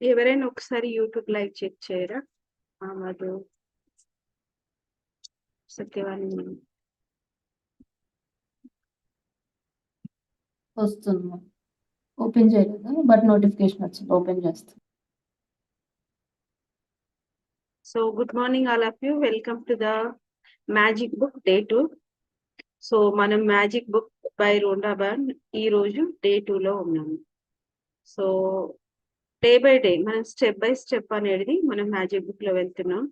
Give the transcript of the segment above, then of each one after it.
ఎవరైనా ఒకసారి YouTube live check చేయరా? మధు, సత్యవాణి వస్తుంది. ఓపెన్ చేయలేదు బట్ నోటిఫికేషన్ వచ్చింది, ఓపెన్ చేస్తాను. So good morning all of you, welcome to the magic book day 2. So మనం magic book by Rhonda Byrne ఈ రోజు డే 2 లో ఉన్నాము. సో డే బై డే మనం స్టెప్ బై స్టెప్ అనేది మనం మ్యాజిక్ బుక్ లో వెళ్తున్నాం.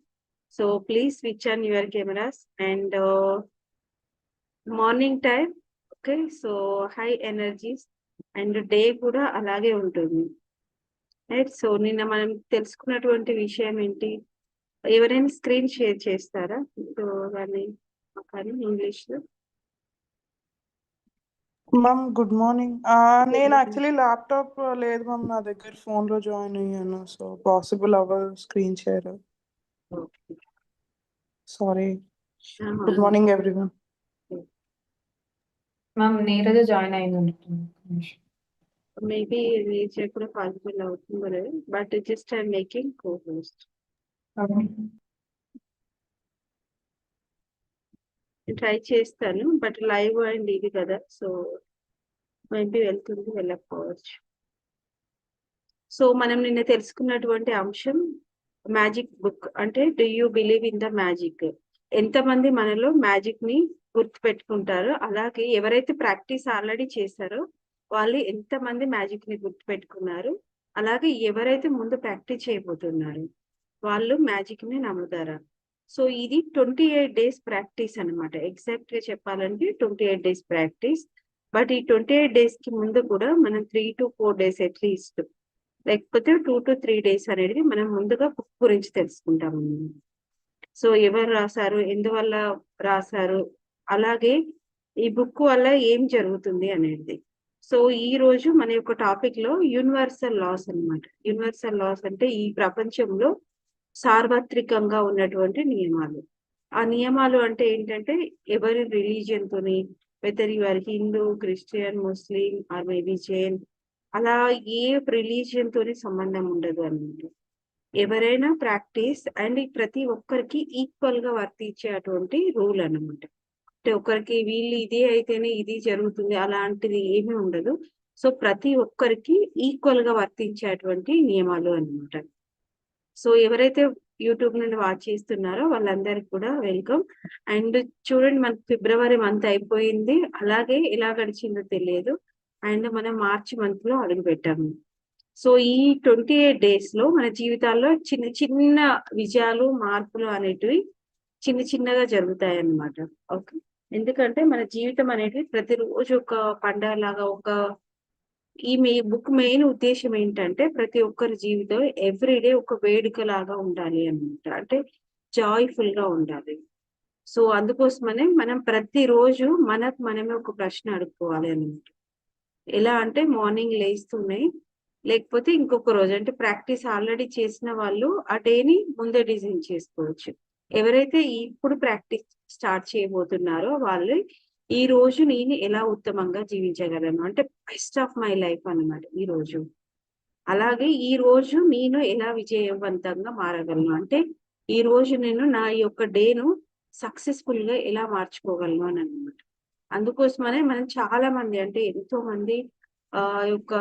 So please switch on your cameras and morning time, okay. So high energies and day కూడా అలాగే ఉంటుంది, రైట్. సో నిన్న మనం తెలుసుకున్నటువంటి విషయం ఏంటి? ఎవరైనా స్క్రీన్ షేర్ చేస్తారా? సో దాన్ని కానీ ఇంగ్లీష్ లో. Ma'am good morning. నేను యాక్చువల్లీ ల్యాప్టాప్ లేదు మ్యామ్, నా దగ్గర ఫోన్ లో జాయిన్ అయ్యాను. సో పాసిబుల్ అవ్వదు screen share. Sorry. Good morning everyone. Ma'am Neeraja join అయింది. మేబీ మీరు కూడా పాసిబుల్ అవుతుంది, but just I making co host. Try చేస్తాను, బట్ లైవ్ అండ్ ఇది కదా, సో మేబీ వెళ్తుంది, వెళ్ళకపోవచ్చు. సో మనం నిన్న తెలుసుకున్నటువంటి అంశం మ్యాజిక్ బుక్ అంటే do you believe in the magic. ఎంతమంది మనలో మ్యాజిక్ ని గుర్తు పెట్టుకుంటారో, అలాగే ఎవరైతే ప్రాక్టీస్ ఆల్రెడీ చేశారో వాళ్ళు ఎంతమంది మ్యాజిక్ ని గుర్తు పెట్టుకున్నారు, అలాగే ఎవరైతే ముందు ప్రాక్టీస్ చేయబోతున్నారు వాళ్ళు మ్యాజిక్ ని నమ్ముతారా? సో ఇది 28 days ప్రాక్టీస్ అనమాట. ఎగ్జాక్ట్ గా చెప్పాలంటే 28 days ప్రాక్టీస్. బట్ ఈ 28 days కి ముందు కూడా మనం 3 to 4 days అట్లీస్ట్, లేకపోతే 2 to 3 days అనేది మనం ముందుగా బుక్ గురించి తెలుసుకుంటాము. సో ఎవరు రాశారు, ఎందువల్ల రాశారు, అలాగే ఈ బుక్ వల్ల ఏం జరుగుతుంది అనేది. సో ఈ రోజు మన యొక్క టాపిక్ లో యూనివర్సల్ లాస్ అన్నమాట. యూనివర్సల్ లాస్ అంటే ఈ ప్రపంచంలో సార్వత్రికంగా ఉన్నటువంటి నియమాలు. ఆ నియమాలు అంటే ఏంటంటే ఎవరి రిలీజియన్ తోని, whether you are Hindu, Christian, Muslim or maybe Jain, అలా ఏ రిలీజియన్ తోని సంబంధం ఉండదు అన్నమాట. ఎవరైనా ప్రాక్టీస్ అండ్ ప్రతి ఒక్కరికి ఈక్వల్ గా వర్తించేటువంటి రూల్ అన్నమాట. అంటే ఒకరికి వీళ్ళు ఇది అయితేనే ఇది జరుగుతుంది అలాంటిది ఏమీ ఉండదు. సో ప్రతి ఒక్కరికి ఈక్వల్ గా వర్తించేటువంటి నియమాలు అన్నమాట. సో ఎవరైతే యూట్యూబ్ నుండి వాచ్ చేస్తున్నారో వాళ్ళందరికీ కూడా వెల్కమ్. అండ్ చూడండి, మనకు ఫిబ్రవరి మంత్ అయిపోయింది, అలాగే ఎలా గడిచిందో తెలియదు. అండ్ మనం మార్చి మంత్ లో అడుగు పెట్టాము. సో ఈ 28 days లో మన జీవితాల్లో చిన్న చిన్న విజయాలు, మార్పులు అనేటివి చిన్న చిన్నగా జరుగుతాయి అన్నమాట. ఓకే, ఎందుకంటే మన జీవితం అనేది ప్రతిరోజు ఒక పండగ లాగా, ఒక ఈ బుక్ మెయిన్ ఉద్దేశం ఏంటంటే ప్రతి ఒక్కరి జీవితం ఎవ్రీడే ఒక వేడుక లాగా ఉండాలి అన్నమాట. అంటే జాయ్ఫుల్ గా ఉండాలి. సో అందుకోసమనే మనం ప్రతిరోజు మనకు మనమే ఒక ప్రశ్న అడుక్కోవాలి అన్నమాట. ఎలా అంటే మార్నింగ్ లేస్తూనే, లేకపోతే ఇంకొక రోజు అంటే ప్రాక్టీస్ ఆల్రెడీ చేసిన వాళ్ళు ఆ డేని ముందే డిజైన్ చేసుకోవచ్చు. ఎవరైతే ఇప్పుడు ప్రాక్టీస్ స్టార్ట్ చేయబోతున్నారో వాళ్ళు ఈ రోజు నేను ఎలా ఉత్తమంగా జీవించగలను అంటే బెస్ట్ ఆఫ్ మై లైఫ్ అన్నమాట ఈ రోజు. అలాగే ఈ రోజు నేను ఎలా విజయవంతంగా మారగలను అంటే ఈ రోజు నేను నా యొక్క డేను సక్సెస్ఫుల్ గా ఎలా మార్చుకోగలను అని అన్నమాట. అందుకోసమనే మనం చాలా మంది అంటే ఎంతో మంది యొక్క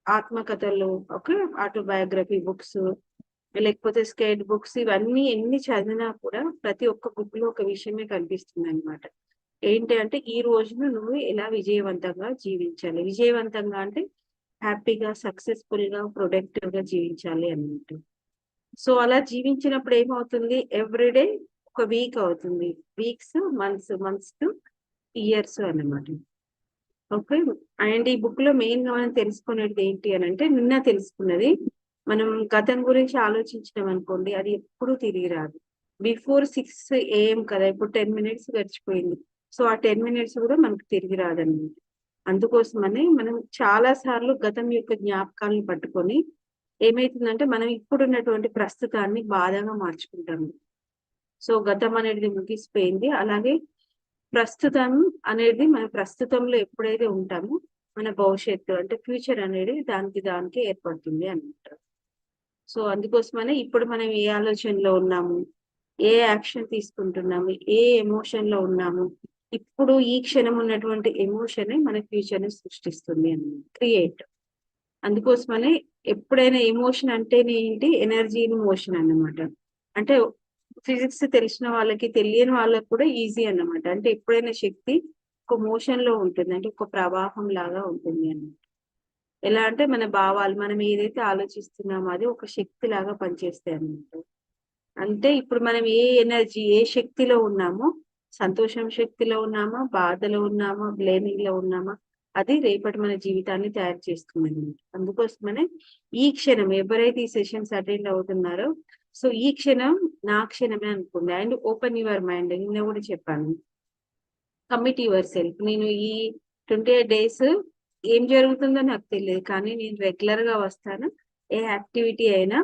ఆత్మకథలు, ఓకే, ఆటోబయోగ్రఫీ బుక్స్, లేకపోతే స్కేట్ బుక్స్, ఇవన్నీ ఎన్ని చదివినా కూడా ప్రతి ఒక్క బుక్ లో ఒక విషయమే కనిపిస్తుంది అనమాట. ఏంటి అంటే ఈ రోజును నువ్వు ఎలా విజయవంతంగా జీవించాలి. విజయవంతంగా అంటే హ్యాపీగా, సక్సెస్ఫుల్ గా, ప్రొడక్టివ్ గా జీవించాలి అన్నమాట. సో అలా జీవించినప్పుడు ఏమవుతుంది, ఎవ్రీడే ఒక వీక్ అవుతుంది, weeks months, months two years అన్నమాట. ఓకే, అండ్ ఈ బుక్ లో మెయిన్ గా మనం తెలుసుకునేది ఏంటి అని అంటే నిన్న తెలుసుకున్నది, మనం గతం గురించి ఆలోచించినాం అనుకోండి అది ఎప్పుడూ తిరిగి రాదు. బిఫోర్ 6 AM కదా, ఇప్పుడు 10 minutes గడిచిపోయింది. సో ఆ 10 minutes కూడా మనకు తిరిగి రాదన్నమాట. అందుకోసమని మనం చాలా సార్లు గతం యొక్క జ్ఞాపకాలను పట్టుకొని ఏమైతుందంటే మనం ఇప్పుడున్నటువంటి ప్రస్తుతాన్ని బాధగా మార్చుకుంటాము. సో గతం అనేది ముగిసిపోయింది, అలాగే ప్రస్తుతం అనేది మన ప్రస్తుతంలో ఎప్పుడైతే ఉంటామో మన భవిష్యత్తు అంటే ఫ్యూచర్ అనేది దానికి ఏర్పడుతుంది అన్నమాట. సో అందుకోసమనే ఇప్పుడు మనం ఏ ఆలోచనలో ఉన్నాము, ఏ యాక్షన్ తీసుకుంటున్నాము, ఏ ఎమోషన్ లో ఉన్నాము, ఇప్పుడు ఈ క్షణం ఉన్నటువంటి ఎమోషన్ మన ఫ్యూచర్ ని సృష్టిస్తుంది అన్నమాట, క్రియేట్. అందుకోసమనే ఎప్పుడైనా ఎమోషన్ అంటేనే ఏంటి, ఎనర్జీ మోషన్ అన్నమాట. అంటే ఫిజిక్స్ తెలిసిన వాళ్ళకి తెలియని వాళ్ళకి కూడా ఈజీ అన్నమాట. అంటే ఎప్పుడైనా శక్తి ఒక మోషన్ లో ఉంటుంది, అంటే ఒక ప్రవాహం లాగా ఉంటుంది అన్నమాట. ఎలా అంటే మన భావాలు, మనం ఏదైతే ఆలోచిస్తున్నామో అది ఒక శక్తి లాగా పనిచేస్తాయి అన్నమాట. అంటే ఇప్పుడు మనం ఏ ఎనర్జీ, ఏ శక్తిలో ఉన్నామో, సంతోషం శక్తిలో ఉన్నామా, బాధలో ఉన్నామా, బ్లేమింగ్ లో ఉన్నామా, అది రేపటి మన జీవితాన్ని తయారు చేస్తుంది అన్నమాట. అందుకోసమనే ఈ క్షణం ఎవరైతే ఈ సెషన్స్ అటెండ్ అవుతున్నారో, సో ఈ క్షణం నా క్షణమే అనుకోండి. అండ్ ఓపెన్ యువర్ మైండ్, నిన్న కూడా చెప్పాను, కమిట్ యువర్ సెల్ఫ్. నేను ఈ 28 days ఏం జరుగుతుందో నాకు తెలియదు, కానీ నేను రెగ్యులర్ గా వస్తాను. ఏ యాక్టివిటీ అయినా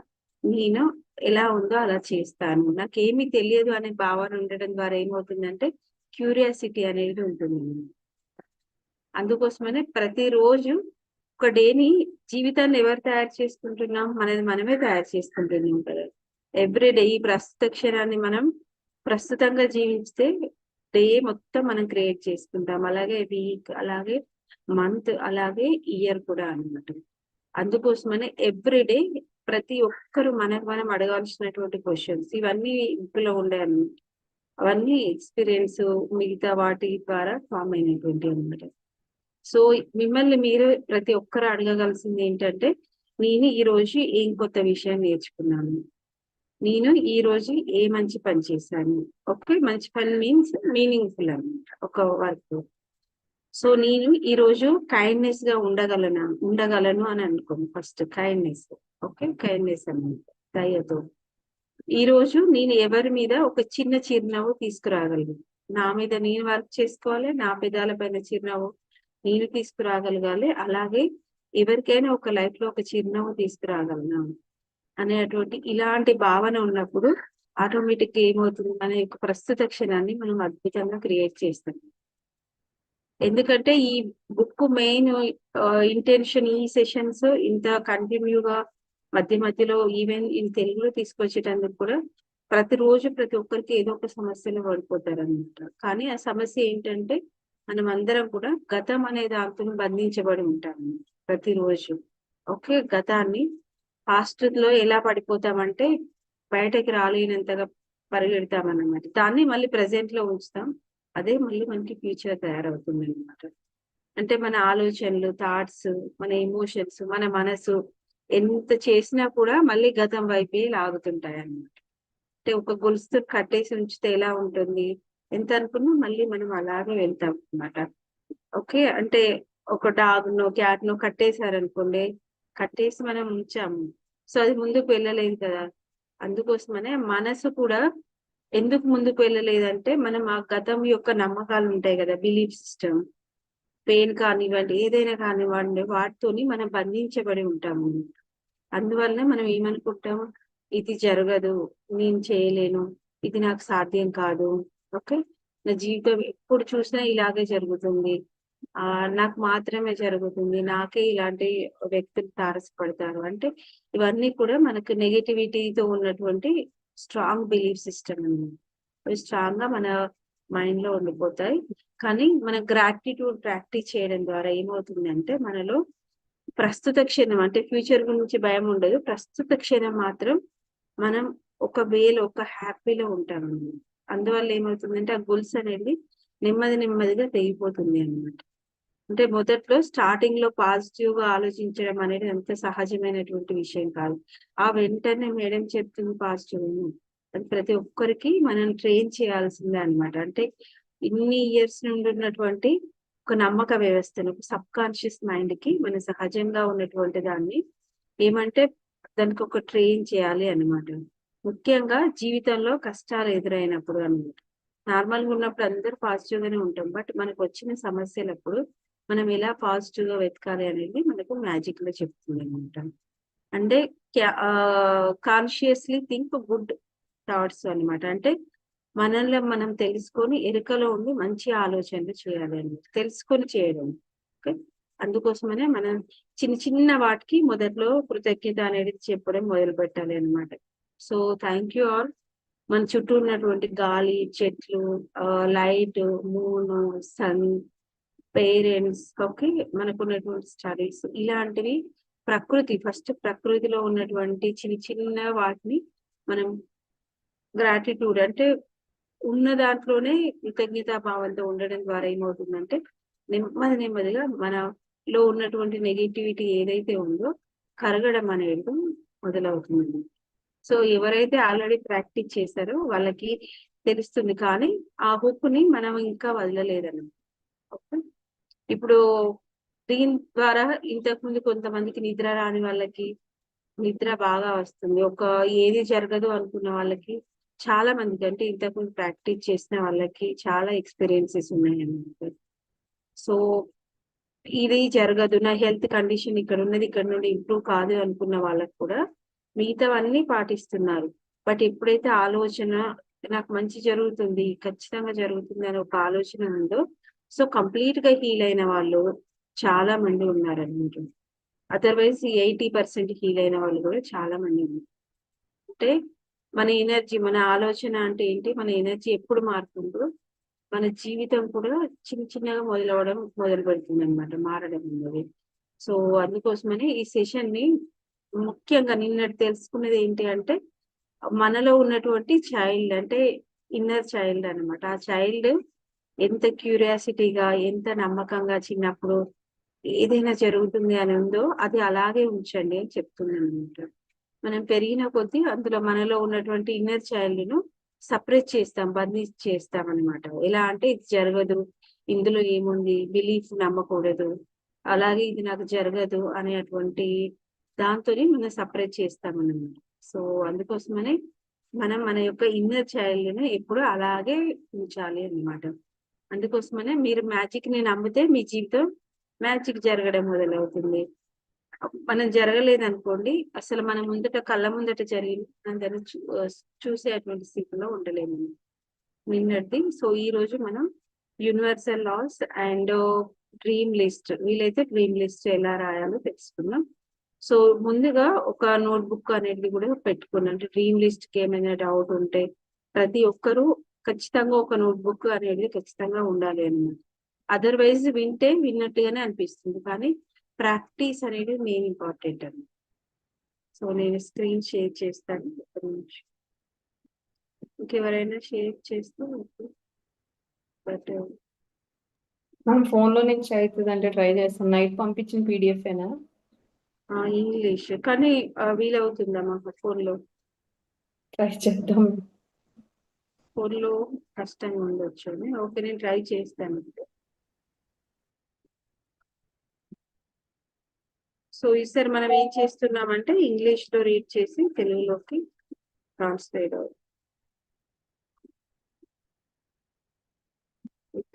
నేను ఎలా ఉందో అలా చేస్తాను. నాకేమీ తెలియదు అనే భావన ఉండడం ద్వారా ఏమవుతుందంటే క్యూరియాసిటీ అనేది ఉంటుంది. అందుకోసమనే ప్రతిరోజు ఒక డేని, జీవితాన్ని ఎవరు తయారు చేసుకుంటున్నాం, మనది మనమే తయారు చేసుకుంటున్నాం కదా. ఎవ్రీ డే ఈ ప్రస్తుత క్షణాన్ని మనం ప్రస్తుతంగా జీవిస్తే డే మొత్తం మనం క్రియేట్ చేసుకుంటాం. అలాగే వీక్, అలాగే మంత్, అలాగే ఇయర్ కూడా అన్నమాట. అందుకోసమనే ఎవ్రీ డే ప్రతి ఒక్కరు మనకు మనం అడగాల్సినటువంటి క్వశ్చన్స్ ఇవన్నీ ఇంట్లో ఉండే అన్నమాట. అవన్నీ ఎక్స్పీరియన్స్ మిగతా వాటి ద్వారా ఫామ్ అయినటువంటి అన్నమాట. సో మిమ్మల్ని మీరు ప్రతి ఒక్కరు అడగగలసింది ఏంటంటే, నేను ఈ రోజు ఏం కొత్త విషయం నేర్చుకున్నాను, నేను ఈ రోజు ఏ మంచి పని చేశాను. ఓకే, మంచి పని మీన్స్ మీనింగ్ఫుల్ అన్నమాట ఒక వర్క్. సో నేను ఈ రోజు కైండ్నెస్ గా ఉండగలను అని అనుకోండి. First kindness. ఓకే, కైండ్నెస్ అన్నమాట, దయతో. ఈ రోజు నేను ఎవరి మీద ఒక చిన్న చిరునవ్వు తీసుకురాగలను. నా మీద నేను వర్క్ చేసుకోవాలి, నా పెదాల పైన చిరునవ్వు నేను తీసుకురాగలగాలి. అలాగే ఎవరికైనా ఒక లైఫ్ లో ఒక చిరునవ్వు తీసుకురాగలను అనేటువంటి ఇలాంటి భావన ఉన్నప్పుడు ఆటోమేటిక్ గా ఏమవుతుంది, మన యొక్క ప్రస్తుత క్షణాన్ని మనం అద్భుతంగా క్రియేట్ చేస్తాం. ఎందుకంటే ఈ బుక్ మెయిన్ ఇంటెన్షన్, ఈ సెషన్స్ ఇంత కంటిన్యూగా మధ్య మధ్యలో ఈవెన్ ఈ తెలుగులో తీసుకొచ్చేటందుకు కూడా ప్రతిరోజు ప్రతి ఒక్కరికి ఏదో ఒక సమస్యలో పడిపోతారు అనమాట. కానీ ఆ సమస్య ఏంటంటే మనం అందరం కూడా గతం అనే దాంతో బంధించబడి ఉంటాము ప్రతిరోజు. ఓకే, గతాన్ని పాస్ట్ లో ఎలా పడిపోతామంటే బయటకి రాలేనంతగా పరిగెడతామన్నమాట. దాన్ని మళ్ళీ ప్రెసెంట్ లో ఉంచుతాం, అదే మళ్ళీ మనకి ఫ్యూచర్ తయారవుతుంది అనమాట. అంటే మన ఆలోచనలు, థాట్స్, మన ఎమోషన్స్, మన మనసు ఎంత చేసినా కూడా మళ్ళీ గతం వైపే లాగుతుంటాయి అన్నమాట. అంటే ఒక గొలుసు కట్టేసి ఉంచితే ఎలా ఉంటుంది, ఎంత అనుకున్నా మళ్ళీ మనం అలాగే వెళ్తాం అన్నమాట. ఓకే, అంటే ఒక డాగ్ నో క్యాట్ నో కట్టేశారనుకోండి, కట్టేసి మనం ఉంచాము, సో అది ముందుకు వెళ్ళలేదు కదా. అందుకోసమనే మనసు కూడా ఎందుకు ముందుకు వెళ్ళలేదంటే, మనం ఆ గతం యొక్క నమ్మకాలు ఉంటాయి కదా, బిలీఫ్ సిస్టమ్, పెయిన్ కానివ్వండి, ఏదైనా కానివ్వండి, వాటితోని మనం బంధించబడి ఉంటాము. అందువల్ల మనం ఏమనుకుంటాము, ఇది జరగదు, నేను చేయలేను, ఇది నాకు సాధ్యం కాదు. ఓకే, నా జీవితం ఎప్పుడు చూసినా ఇలాగే జరుగుతుంది, నాకు మాత్రమే జరుగుతుంది, నాకే ఇలాంటి వ్యక్తులు తారసపడతారు. అంటే ఇవన్నీ కూడా మనకు నెగటివిటీతో ఉన్నటువంటి స్ట్రాంగ్ బిలీఫ్ సిస్టమ్ అన్నమాట. అవి స్ట్రాంగ్ గా మన మైండ్ లో ఉండిపోతాయి. కానీ మన గ్రాటిట్యూడ్ ప్రాక్టీస్ చేయడం ద్వారా ఏమవుతుంది అంటే, మనలో ప్రస్తుత క్షణం, అంటే ఫ్యూచర్ గురించి భయం ఉండదు, ప్రస్తుత క్షణం మాత్రం మనం ఒక వేలో, ఒక హ్యాపీలో ఉంటాం అన్నమాట. అందువల్ల ఏమవుతుందంటే ఆ గొలుసు అనేది నెమ్మది నెమ్మదిగా తెగిపోతుంది అన్నమాట. అంటే మొదట్లో స్టార్టింగ్ లో పాజిటివ్ గా ఆలోచించడం అనేది అంత సహజమైనటువంటి విషయం కాదు. ఆ వెంటనే మేడం చెప్తుంది పాజిటివ్, అది ప్రతి ఒక్కరికి మనం ట్రైన్ చేయాల్సిందే అన్నమాట. అంటే ఇన్ని ఇయర్స్ నుండి ఉన్నటువంటి ఒక నమ్మక వ్యవస్థను, ఒక సబ్ కాన్షియస్ మైండ్ కి మన సహజంగా ఉన్నటువంటి దాన్ని ఏమంటే దానికి ఒక ట్రైన్ చేయాలి అన్నమాట. ముఖ్యంగా జీవితంలో కష్టాలు ఎదురైనప్పుడు అన్నమాట. నార్మల్ గా ఉన్నప్పుడు అందరూ పాజిటివ్ గానే ఉంటాం, బట్ మనకు వచ్చిన సమస్యలప్పుడు మనం ఎలా పాజిటివ్ గా వెతకాలి అనేది మనకు మ్యాజిక్ లో చెప్తుంది అనమాట. అంటే కాన్షియస్లీ థింక్ గుడ్ థాట్స్ అన్నమాట. అంటే మనల్ని మనం తెలుసుకొని ఎరుకలో ఉండి మంచి ఆలోచనలు చేయాలి అన్నమాట, తెలుసుకొని చేయడం. ఓకే, అందుకోసమనే మనం చిన్న చిన్న వాటికి మొదట్లో కృతజ్ఞత అనేది చెప్పడం మొదలు పెట్టాలి అన్నమాట. So thank you all. మన చుట్టూ ఉన్నటువంటి గాలి, చెట్లు, light, moon, sun, parents, okay, మనకున్నటువంటి స్టడీస్, ఇలాంటివి ఫస్ట్ ప్రకృతిలో ఉన్నటువంటి చిన్న చిన్న వాటిని మనం గ్రాటిట్యూడ్ అంటే ఉన్న దాంట్లోనే కృతజ్ఞతా భావంతో ఉండడం ద్వారా ఏమవుతుందంటే నెమ్మదిగా మనలో ఉన్నటువంటి నెగిటివిటీ ఏదైతే ఉందో కరగడం అనేది మొదలవుతుంది. సో ఎవరైతే ఆల్రెడీ ప్రాక్టీస్ చేశారో వాళ్ళకి తెలుస్తుంది, కానీ ఆ హుక్ని మనం ఇంకా వదలలేదన్నమాట. ఓకే, ఇప్పుడు దీని ద్వారా ఇంతకుముందు కొంతమందికి నిద్ర రాని వాళ్ళకి నిద్ర బాగా వస్తుంది. ఏది జరగదు అనుకున్న వాళ్ళకి చాలా మందికి, అంటే ఇంతకుముందు ప్రాక్టీస్ చేసిన వాళ్ళకి చాలా ఎక్స్పీరియన్సెస్ ఉన్నాయన్నమాట. సో ఇది జరగదు, నా హెల్త్ కండిషన్ ఇక్కడ ఉన్నది, ఇక్కడ నుండి ఇంప్రూవ్ కాదు అనుకున్న వాళ్ళకి కూడా మిగతావన్నీ పాటిస్తున్నారు. బట్ ఎప్పుడైతే ఆలోచన నాకు మంచి జరుగుతుంది, ఖచ్చితంగా జరుగుతుంది అనే ఒక ఆలోచన ఉందో, సో కంప్లీట్ గా హీల్ అయిన వాళ్ళు చాలా మంది ఉన్నారన్నమాట. అదర్వైజ్ 80% హీల్ అయిన వాళ్ళు కూడా చాలా మంది ఉన్నారు. అంటే మన ఎనర్జీ, మన ఆలోచన అంటే ఏంటి, మన ఎనర్జీ ఎప్పుడు మారుతుందో మన జీవితం కూడా చిన్న చిన్నగా మొదలు పెడుతుంది అనమాట, మారడం అనేది. సో అందుకోసమని ఈ సెషన్ ని ముఖ్యంగా నిన్నటి తెలుసుకున్నది ఏంటి అంటే, మనలో ఉన్నటువంటి చైల్డ్ అంటే ఇన్నర్ చైల్డ్ అన్నమాట. ఆ చైల్డ్ ఎంత క్యూరియాసిటీగా, ఎంత నమ్మకంగా చిన్నప్పుడు ఏదైనా జరుగుతుంది అని ఉందో అది అలాగే ఉంచండి అని చెప్తున్నాను అనమాట. మనం పెరిగిన కొద్దీ అందులో మనలో ఉన్నటువంటి ఇన్నర్ చైల్డ్ ను సపరేట్ చేస్తాం, చేస్తాం అనమాట. ఎలా అంటే ఇది జరగదు, ఇందులో ఏముంది, బిలీఫ్ నమ్మకూడదు, అలాగే ఇది నాకు జరగదు అనేటువంటి దాంతోనే మనం సపరేట్ చేస్తాం అన్నమాట. సో అందుకోసమనే మనం మన యొక్క ఇన్నర్ చైల్డ్ ను ఎప్పుడు అలాగే ఉంచాలి అన్నమాట. అందుకోసమనే మీరు మ్యాజిక్ ని నమ్మితే మీ జీవితం మ్యాజిక్ జరగడం మొదలవుతుంది. మనం జరగలేదు అనుకోండి, అసలు మన కళ్ళ ముందట జరిగింది మనం దాన్ని చూసేటువంటి స్థితిలో ఉండలేము నిన్నటి. సో ఈ రోజు మనం universal laws and dream list, వీలైతే డ్రీమ్ లిస్ట్ ఎలా రాయాలో తెలుసుకుందాం. సో ముందుగా ఒక నోట్బుక్ అనేది కూడా పెట్టుకున్నాం. అంటే డ్రీమ్ లిస్ట్ కి ఏమైనా డౌట్ ఉంటే ప్రతి ఒక్కరూ ఖచ్చితంగా ఒక నోట్బుక్ అనేది ఖచ్చితంగా ఉండాలి అన్నమాట. అదర్వైజ్ విన్నట్టుగానే అనిపిస్తుంది, కానీ ప్రాక్టీస్ అనేది మెయిన్ ఇంపార్టెంట్ అండి. సో నేను స్క్రీన్ షేర్ చేస్తాను, ఒక నిమిషం. ఇంకెవరైనా షేర్ చేస్తూ బట్ మనం ఫోన్ లో నుంచి అవుతుంది అంటే ట్రై చేస్తాం. నైట్ పంపించిన పీడిఎఫ్ ఏనా? ఇంగ్లీష్ కానీ వీలవుతుందా మాకు ఫోన్లో? ట్రై చేద్దాం. ఫోన్లో కష్టంగా ఉండొచ్చు అని. ఓకే, నేను ట్రై చేస్తాను. సో ఈసారి మనం ఏం చేస్తున్నామంటే ఇంగ్లీష్ లో రీడ్ చేసి తెలుగులోకి ట్రాన్స్లేట్ అవుతుంది.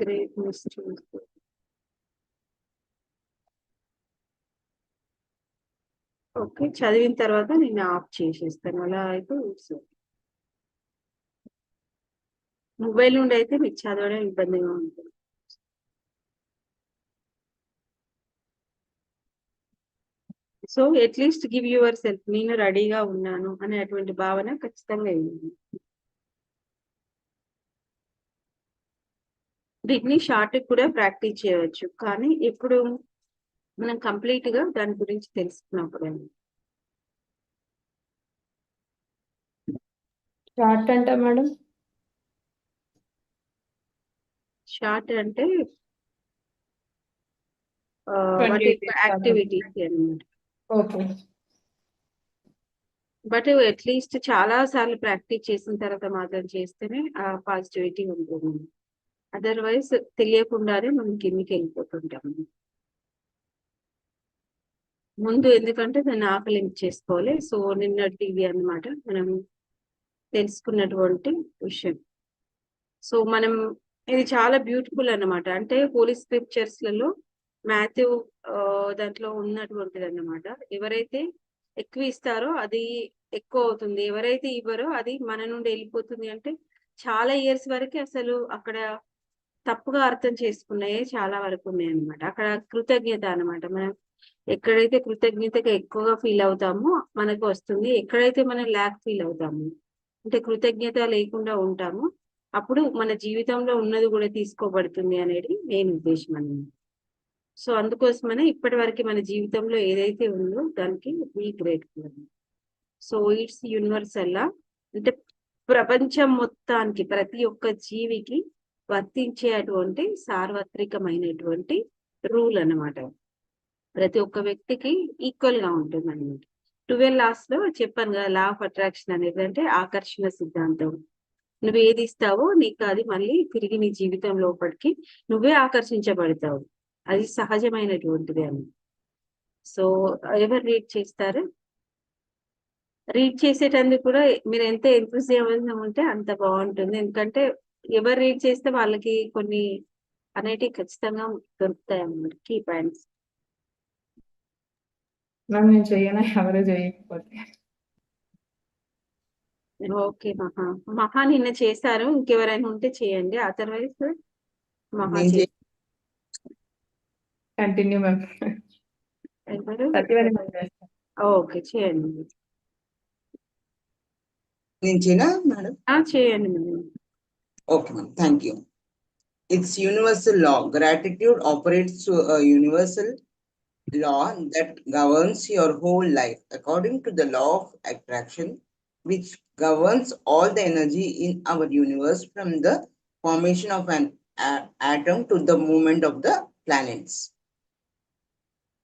Great mistake. ఓకే, చదివిన తర్వాత నేను ఆఫ్ చేసేస్తాను, అలా అయితే మొబైల్ నుండి అయితే మీకు చదవడం ఇబ్బందిగా ఉంటుంది. So at least give your self, నేను రెడీగా ఉన్నాను అనేటువంటి భావన ఖచ్చితంగా ఉంది. వీటిని షార్ట్ కూడా ప్రాక్టీస్ చేయవచ్చు, కానీ ఎప్పుడు మనం కంప్లీట్ గా దాని గురించి తెలుసుకున్నప్పుడు. షార్ట్ అంటే మేడం? షార్ట్ అంటే 28 యాక్టివిటీ అన్నమాట. ఓకే. బట్ అట్లీస్ట్ చాలా సార్లు ప్రాక్టీస్ చేసిన తర్వాత మాత్రం చేస్తేనే ఆ పాజిటివిటీ ఉంటుంది. అదర్వైజ్ తెలియకుండానే మనం కిందికి వెళ్ళిపోతుంటాము ముందు, ఎందుకంటే దాన్ని ఆకలింపు చేసుకోవాలి. సో నిన్నటిది అన్నమాట మనం తెలుసుకున్నటువంటి విషయం. సో మనం ఇది చాలా బ్యూటిఫుల్ అన్నమాట. అంటే హోలీ స్క్రిప్చర్స్ లలో మాథ్యూ దాంట్లో ఉన్నటువంటిది అన్నమాట. ఎవరైతే ఎక్కువ ఇస్తారో అది ఎక్కువ అవుతుంది, ఎవరైతే ఇవ్వరో అది మన నుండి వెళ్ళిపోతుంది. అంటే చాలా ఇయర్స్ వరకు అసలు అక్కడ తప్పుగా అర్థం చేసుకున్నాయే చాలా వరకు ఉన్నాయి అనమాట. అక్కడ కృతజ్ఞత అన్నమాట. మనం ఎక్కడైతే కృతజ్ఞతగా ఎక్కువగా ఫీల్ అవుతామో మనకు వస్తుంది. ఎక్కడైతే మనం ల్యాక్ ఫీల్ అవుతాము అంటే కృతజ్ఞత లేకుండా ఉంటామో అప్పుడు మన జీవితంలో ఉన్నది కూడా తీసుకోబడుతుంది అనేది మెయిన్ ఉద్దేశం అన్నమాట. సో అందుకోసమనే ఇప్పటి వరకు మన జీవితంలో ఏదైతే ఉందో దానికి be grateful. So it's universal law అంటే ప్రపంచం మొత్తానికి ప్రతి ఒక్క జీవికి వర్తించే అటువంటి సార్వత్రికమైనటువంటి రూల్ అన్నమాట. ప్రతి ఒక్క వ్యక్తికి ఈక్వల్ గా ఉంటుంది అనమాట. 12 లాస్ లో చెప్పాను కదా, లా ఆఫ్ అట్రాక్షన్ అనేది అంటే ఆకర్షణ సిద్ధాంతం. నువ్వు ఏది ఇస్తావో నీకు అది మళ్ళీ తిరిగి నీ జీవితం లోపలికి నువ్వే ఆకర్షించబడతావు. అది సహజమైనటువంటిది అని. సో ఎవరు రీడ్ చేస్తారు? రీడ్ చేసేటందుకు కూడా మీరు ఎంత ఎంతూజియాజం ఉంటే అంత బాగుంటుంది. ఎందుకంటే ఎవరు రీడ్ చేస్తే వాళ్ళకి కొన్ని అనేటివి ఖచ్చితంగా దొరుకుతాయి అన్నమాట, కీ పాయింట్స్. మ్యామ్ నేను చెయ్యనా ఎవరు చేయకపోతే? ఓకే మహా నిన్న చేశారు. ఇంకెవరైనా ఉంటే చేయండి. అదర్వైజ్ మహా నేను కంటిన్యూ మ్యామ్. ఎవరు? సత్యవతి మ్యామ్ చేస్తాను. ఓకే చేయండి. చేయనా మేడం? చేయండి madam. Okay, ma'am. Thank you. It's universal law. Gratitude operates to a universal law that governs your whole life. According to the law of attraction, which governs all the energy in our universe from the formation of an atom to the movement of the planets.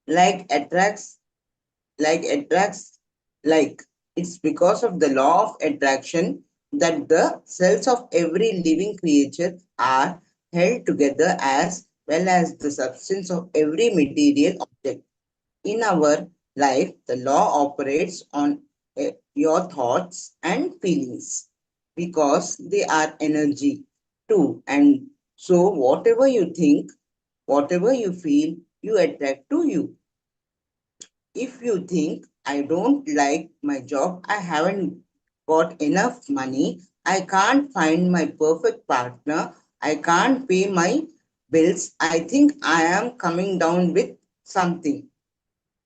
Like attracts, it's because of the law of attraction that the cells of every living creature are held together as well as the substance of every material object. In our life, the law operates on your thoughts and feelings because they are energy too. And so whatever you think, whatever you feel, you attract to you. If you think, I don't like my job, I haven't got enough money, I can't find my perfect partner, I can't pay my bills, I think I am coming down with something.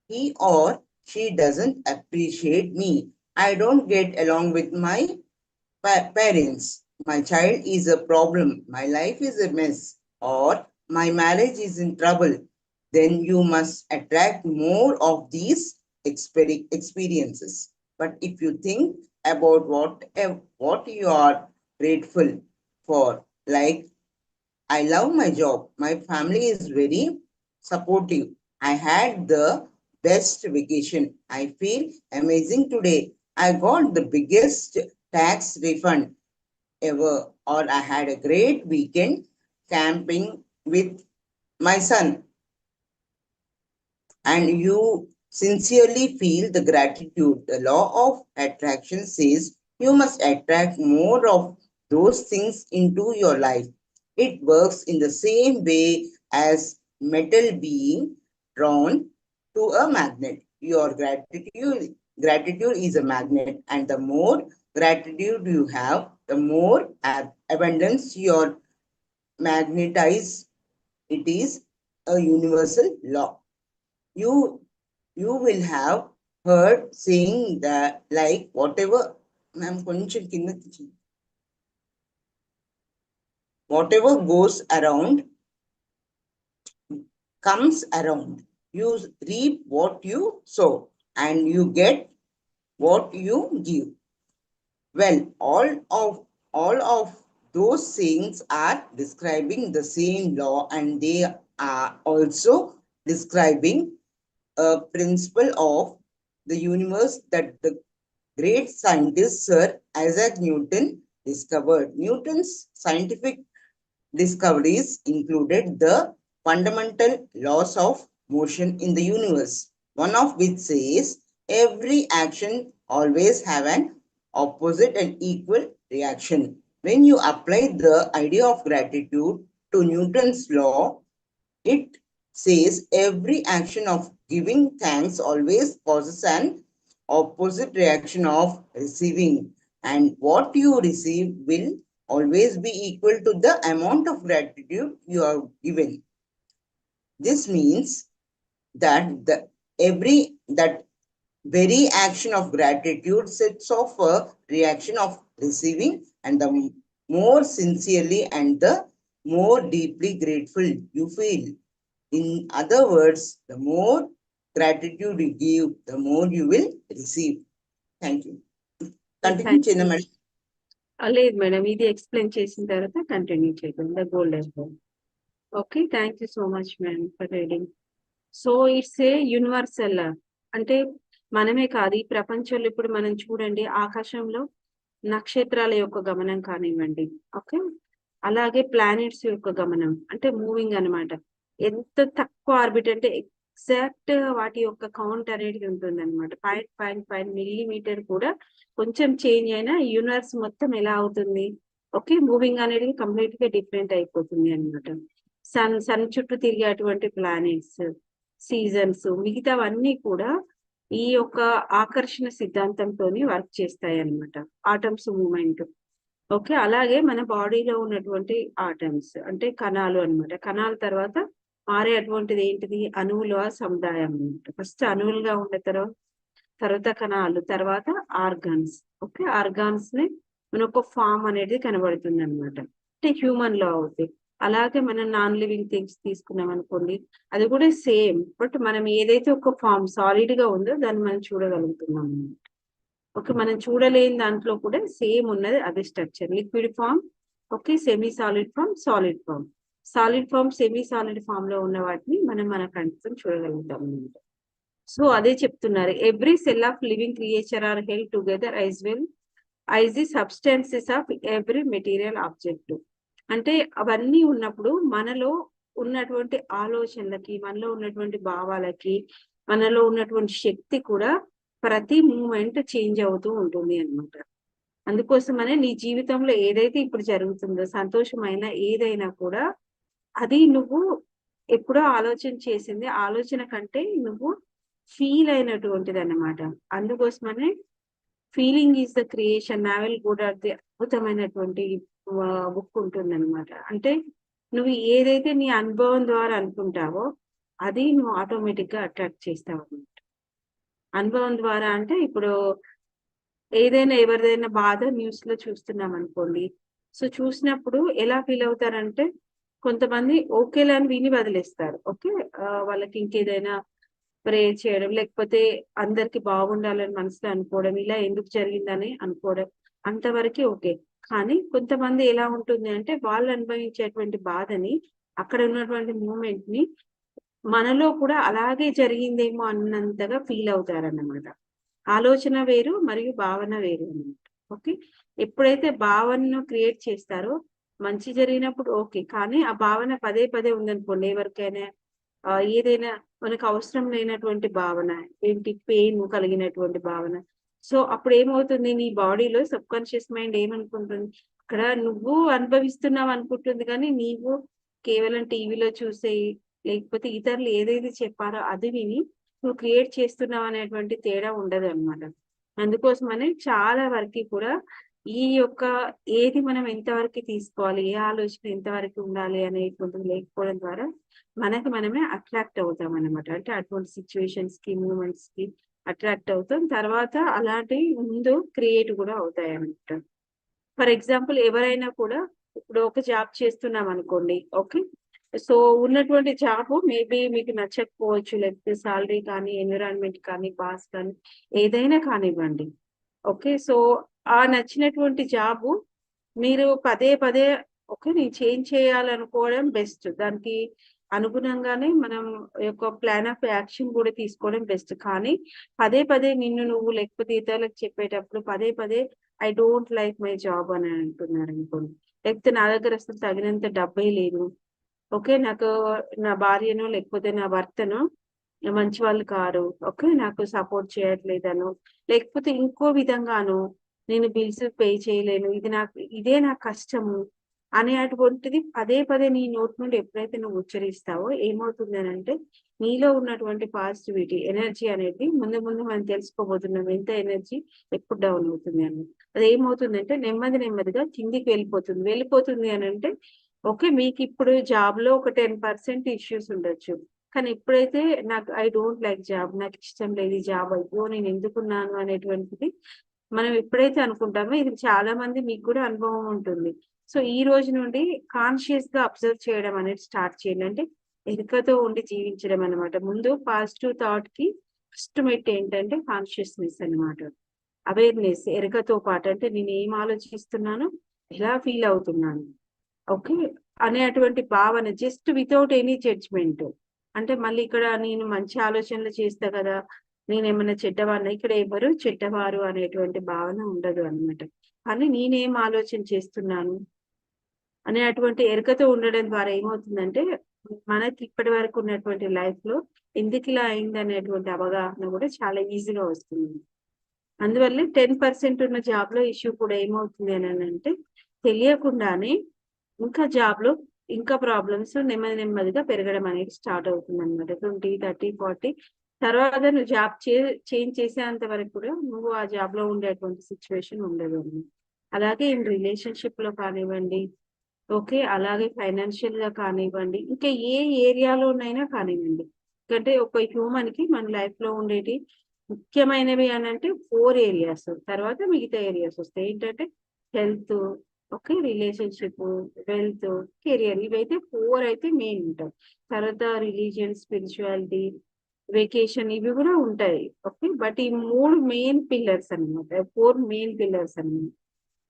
He or she doesn't appreciate me. I don't get along with my parents. My child is a problem. My life is a mess. Or my marriage is in trouble. Then you must attract more of these experiences. But if you think about what you are grateful for, like, I love my job, my family is very supportive, I had the best vacation, I feel amazing today, I got the biggest tax refund ever, or I had a great weekend camping with my son. And you sincerely feel the gratitude. The law of attraction says you must attract more of those things into your life. It works in the same way as metal being drawn to a magnet. Your gratitude is a magnet, and the more gratitude you have, the more abundance your magnetize. It is a universal law. You will have heard saying that, like, whatever goes around comes around. You reap what you sow and you get what you give. Well, all of those sayings are describing the same law, and they are also describing a principle of the universe that the great scientist Sir Isaac Newton discovered. Newton's scientific discoveries included the fundamental laws of motion in the universe, one of which says every action always have an opposite and equal reaction. When you apply the idea of gratitude to Newton's law, it says every action of giving thanks always causes an opposite reaction of receiving, and what you receive will always be equal to the amount of gratitude you are given. This means that that very action of gratitude sets off a reaction of receiving, and the more sincerely and the more deeply grateful you feel. In other words, the more gratitude you give, the more you will receive. Thank you. Continue, Thank Chinna you. madam. లేదు madam, ఇది explain చేసిన తర్వాత continue చేద్దాం. The golden rule. Okay, thank you so much madam for reading. So it's a universal, అంటే మనమే కాదు ఈ ప్రపంచంలో ఇప్పుడు మనం చూడండి ఆకాశంలో నక్షత్రాల యొక్క గమనం కానివ్వండి, ఓకే, అలాగే ప్లానెట్స్ యొక్క గమనం అంటే మూవింగ్ అన్నమాట. ఎంత తక్కువ ఆర్బిట్ అంటే ఎగ్జాక్ట్ వాటి యొక్క కౌంట్ అనేది ఉంటుంది అనమాట. 0.5 మిల్లీమీటర్ కూడా కొంచెం చేంజ్ అయినా యూనివర్స్ మొత్తం ఎలా అవుతుంది, ఓకే, మూవింగ్ అనేది కంప్లీట్ గా డిఫరెంట్ అయిపోతుంది అనమాట. సన్ చుట్టూ తిరిగేటువంటి ప్లానెట్స్, సీజన్స్, మిగతావన్నీ కూడా ఈ యొక్క ఆకర్షణ సిద్ధాంతంతో వర్క్ చేస్తాయి అన్నమాట. Atoms movement, okay. అలాగే మన బాడీలో ఉన్నటువంటి ఆటమ్స్ అంటే కణాలు అన్నమాట. కణాల తర్వాత మారే అటువంటిది ఏంటిది, అణువుల సముదాయం అన్నమాట. ఫస్ట్ అణువులుగా ఉండే తర్వాత కణాలు, తర్వాత ఆర్గాన్స్, ఓకే. ఆర్గాన్స్ ని మన ఒక ఫామ్ అనేది కనబడుతుంది అనమాట, అంటే హ్యూమన్ లో అవుతాయి. అలాగే మనం నాన్ లివింగ్ థింగ్స్ తీసుకున్నాం అనుకోండి, అది కూడా సేమ్, బట్ మనం ఏదైతే ఒక ఫామ్ సాలిడ్ గా ఉందో దాన్ని మనం చూడగలుగుతున్నాం అన్నమాట. ఓకే, మనం చూడలేని దాంట్లో కూడా సేమ్ ఉన్నది అదే structure. Liquid form, okay, semi solid form, solid form. Solid form, semi solid form లో ఉన్న వాటిని మనం మన కంటితో చూడగలుగుతాం అన్నమాట. సో అదే చెప్తున్నారు, every cell of living creature are held together as well as the substances of every material object. అంటే అవన్నీ ఉన్నప్పుడు మనలో ఉన్నటువంటి ఆలోచనలకి, మనలో ఉన్నటువంటి భావాలకి, మనలో ఉన్నటువంటి శక్తి కూడా ప్రతి మూమెంట్ చేంజ్ అవుతూ ఉంటుంది అన్నమాట. అందుకోసమనే నీ జీవితంలో ఏదైతే ఇప్పుడు జరుగుతుందో సంతోషమైన ఏదైనా కూడా అది నువ్వు ఎప్పుడో ఆలోచన చేసింది, ఆలోచన కంటే నువ్వు ఫీల్ అయినటువంటిది అన్నమాట. అందుకోసమనే feeling is the creation, novel కూడా అద్భుతమైనటువంటి బుక్ ఉంటుంది అనమాట. అంటే నువ్వు ఏదైతే నీ అనుభవం ద్వారా అనుకుంటావో అది నువ్వు ఆటోమేటిక్ గా అట్రాక్ట్ చేస్తావు అనమాట. అనుభవం ద్వారా అంటే ఇప్పుడు ఏదైనా ఎవరిదైనా బాధ న్యూస్ లో చూస్తున్నాం అనుకోండి, సో చూసినప్పుడు ఎలా ఫీల్ అవుతారంటే కొంతమంది ఓకేలా అని విని వదిలేస్తారు, ఓకే, వాళ్ళకి ఇంకేదైనా ప్రేయర్ చేయడం, లేకపోతే అందరికి బాగుండాలని మనసులో అనుకోవడం, ఇలా ఎందుకు జరిగిందని అనుకోవడం, అంతవరకే ఓకే. కానీ కొంతమంది ఎలా ఉంటుంది అంటే వాళ్ళు అనుభవించేటువంటి బాధని, అక్కడ ఉన్నటువంటి మూమెంట్ ని మనలో కూడా అలాగే జరిగిందేమో అన్నంతగా ఫీల్ అవుతారన్నమాట. ఆలోచన వేరు మరియు భావన వేరు అన్నమాట. ఓకే, ఎప్పుడైతే భావనను క్రియేట్ చేస్తారో మంచి జరిగినప్పుడు ఓకే, కానీ ఆ భావన పదే పదే ఉందనుకోండి, ఎవరికైనా ఏదైనా మనకు అవసరం లేనటువంటి భావన ఏంటి, పెయిన్ కలిగినటువంటి భావన, సో అప్పుడు ఏమవుతుంది, నీ బాడీలో సబ్ కాన్షియస్ మైండ్ ఏమనుకుంటుంది, అక్కడ నువ్వు అనుభవిస్తున్నావు అనుకుంటుంది, కానీ నీవు కేవలం టీవీలో చూసేయి లేకపోతే ఇతరులు ఏదైతే చెప్పారో అది విని నువ్వు క్రియేట్ చేస్తున్నావు అనేటువంటి తేడా ఉండదు అనమాట. అందుకోసమనే చాలా వరకు కూడా ఈ యొక్క ఏది మనం ఎంతవరకు తీసుకోవాలి, ఏ ఆలోచన ఎంతవరకు ఉండాలి అనేటువంటిది లేకపోవడం ద్వారా మనకి మనమే అట్రాక్ట్ అవుతాం అనమాట. అంటే అటువంటి సిచ్యువేషన్స్ కి, మూమెంట్స్ కి అట్రాక్ట్ అవుతాం, తర్వాత అలాంటి ముందు క్రియేట్ కూడా అవుతాయి అనమాట. ఫర్ ఎగ్జాంపుల్ ఎవరైనా కూడా ఇప్పుడు ఒక జాబ్ చేస్తున్నాం అనుకోండి, ఓకే, సో ఉన్నటువంటి జాబ్ మేబీ మీకు నచ్చకపోవచ్చు, లేకపోతే సాలరీ కానీ, ఎన్విరాన్మెంట్ కానీ, బాస్ కానీ ఏదైనా కానివ్వండి, ఓకే. సో ఆ నచ్చినటువంటి జాబు మీరు పదే పదే ఓకే నేను చేంజ్ చేయాలనుకోవడం బెస్ట్, దానికి అనుగుణంగానే మనం యొక్క ప్లాన్ ఆఫ్ యాక్షన్ కూడా తీసుకోవడం బెస్ట్. కానీ పదే పదే నిన్ను నువ్వు లేకపోతే ఇతరులకు చెప్పేటప్పుడు పదే పదే I don't like my job అని అంటున్నారు అనుకోండి, లేకపోతే నా దగ్గర అసలు తగినంత డబ్బే లేదు, ఓకే, నాకు నా భార్యను లేకపోతే నా భర్తను మంచి వాళ్ళు కారు, ఓకే, నాకు సపోర్ట్ చేయట్లేదను, లేకపోతే ఇంకో విధంగాను నేను బిల్స్ పే చేయలేను, ఇదే నా కష్టము, అనేటువంటిది పదే పదే నీ నోటి నుండి ఎప్పుడైతే నువ్వు ఉచ్చరిస్తావో ఏమవుతుంది అని అంటే నీలో ఉన్నటువంటి పాజిటివిటీ ఎనర్జీ అనేది ముందు ముందు మనం తెలుసుకోబోతున్నాం ఎంత ఎనర్జీ ఎప్పుడు డౌన్ అవుతుంది అని. అది ఏమవుతుందంటే నెమ్మదిగా కిందికి వెళ్ళిపోతుంది అని అంటే ఓకే, మీకు ఇప్పుడు జాబ్ లో ఒక 10% ఇష్యూస్ ఉండొచ్చు. కానీ ఎప్పుడైతే నాకు ఐ డోంట్ లైక్ జాబ్, నాకు ఇష్టం లేదు ఈ జాబ్, అయ్యో నేను ఎందుకున్నాను అనేటువంటిది మనం ఎప్పుడైతే అనుకుంటామో, ఇది చాలా మంది మీకు కూడా అనుభవం ఉంటుంది. సో ఈ రోజు నుండి కాన్షియస్ గా అబ్జర్వ్ చేయడం అనేది స్టార్ట్ చేయండి. అంటే ఎరుకతో ఉండి జీవించడం అన్నమాట. ముందు పాజిటివ్ థాట్ కి ఫస్ట్ మెట్ ఏంటంటే కాన్షియస్నెస్ అన్నమాట. అవేర్నెస్, ఎరుకతో పాటు అంటే నేను ఏం ఆలోచిస్తున్నాను, ఎలా ఫీల్ అవుతున్నాను, ఓకే అనేటువంటి భావన, జస్ట్ వితౌట్ ఎనీ జడ్జ్మెంట్. అంటే మళ్ళీ ఇక్కడ నేను మంచి ఆలోచనలు చేస్తా కదా, నేనేమన్నా చెడ్డవాడిని, ఇక్కడ ఎవరు చెడ్డవారు అనేటువంటి భావన ఉండదు అన్నమాట. కానీ నేనేం ఆలోచన చేస్తున్నాను అనేటువంటి ఎరుకతో ఉండడం ద్వారా ఏమవుతుందంటే మనకి ఇప్పటి వరకు ఉన్నటువంటి లైఫ్ లో ఎందుకు ఇలా అయింది అనేటువంటి అవగాహన కూడా చాలా ఈజీగా వస్తుంది. అందువల్ల 10% ఉన్న జాబ్ లో ఇష్యూ కూడా ఏమవుతుంది అని అంటే తెలియకుండానే ఇంకా జాబ్ లో ఇంకా ప్రాబ్లమ్స్ నెమ్మదిగా పెరగడం అనేది స్టార్ట్ అవుతుంది అనమాట. 20, 30, 40 తర్వాత నువ్వు జాబ్ చేంజ్ చేసేంత వరకు కూడా నువ్వు ఆ జాబ్ లో ఉండేటువంటి సిచ్యువేషన్ ఉండదు. అలాగే రిలేషన్షిప్ లో కానివ్వండి, ఓకే అలాగే ఫైనాన్షియల్ గా కానివ్వండి, ఇంకా ఏ ఏరియాలోనైనా కానివ్వండి. ఎందుకంటే ఒక హ్యూమన్ కి మన లైఫ్ లో ఉండేటి ముఖ్యమైనవి అని అంటే 4 ఏరియాస్, తర్వాత మిగతా ఏరియాస్ వస్తాయి. ఏంటంటే health, okay relationship, wealth, career, ఇవైతే 4 అయితే మెయిన్ ఉంటాయి. తర్వాత రిలీజియన్, స్పిరిచువాలిటీ, వెకేషన్, ఇవి కూడా ఉంటాయి. ఓకే బట్ ఈ 3 మెయిన్ పిల్లర్స్ అన్నమాట, 4 మెయిన్ పిల్లర్స్ అన్నమాట.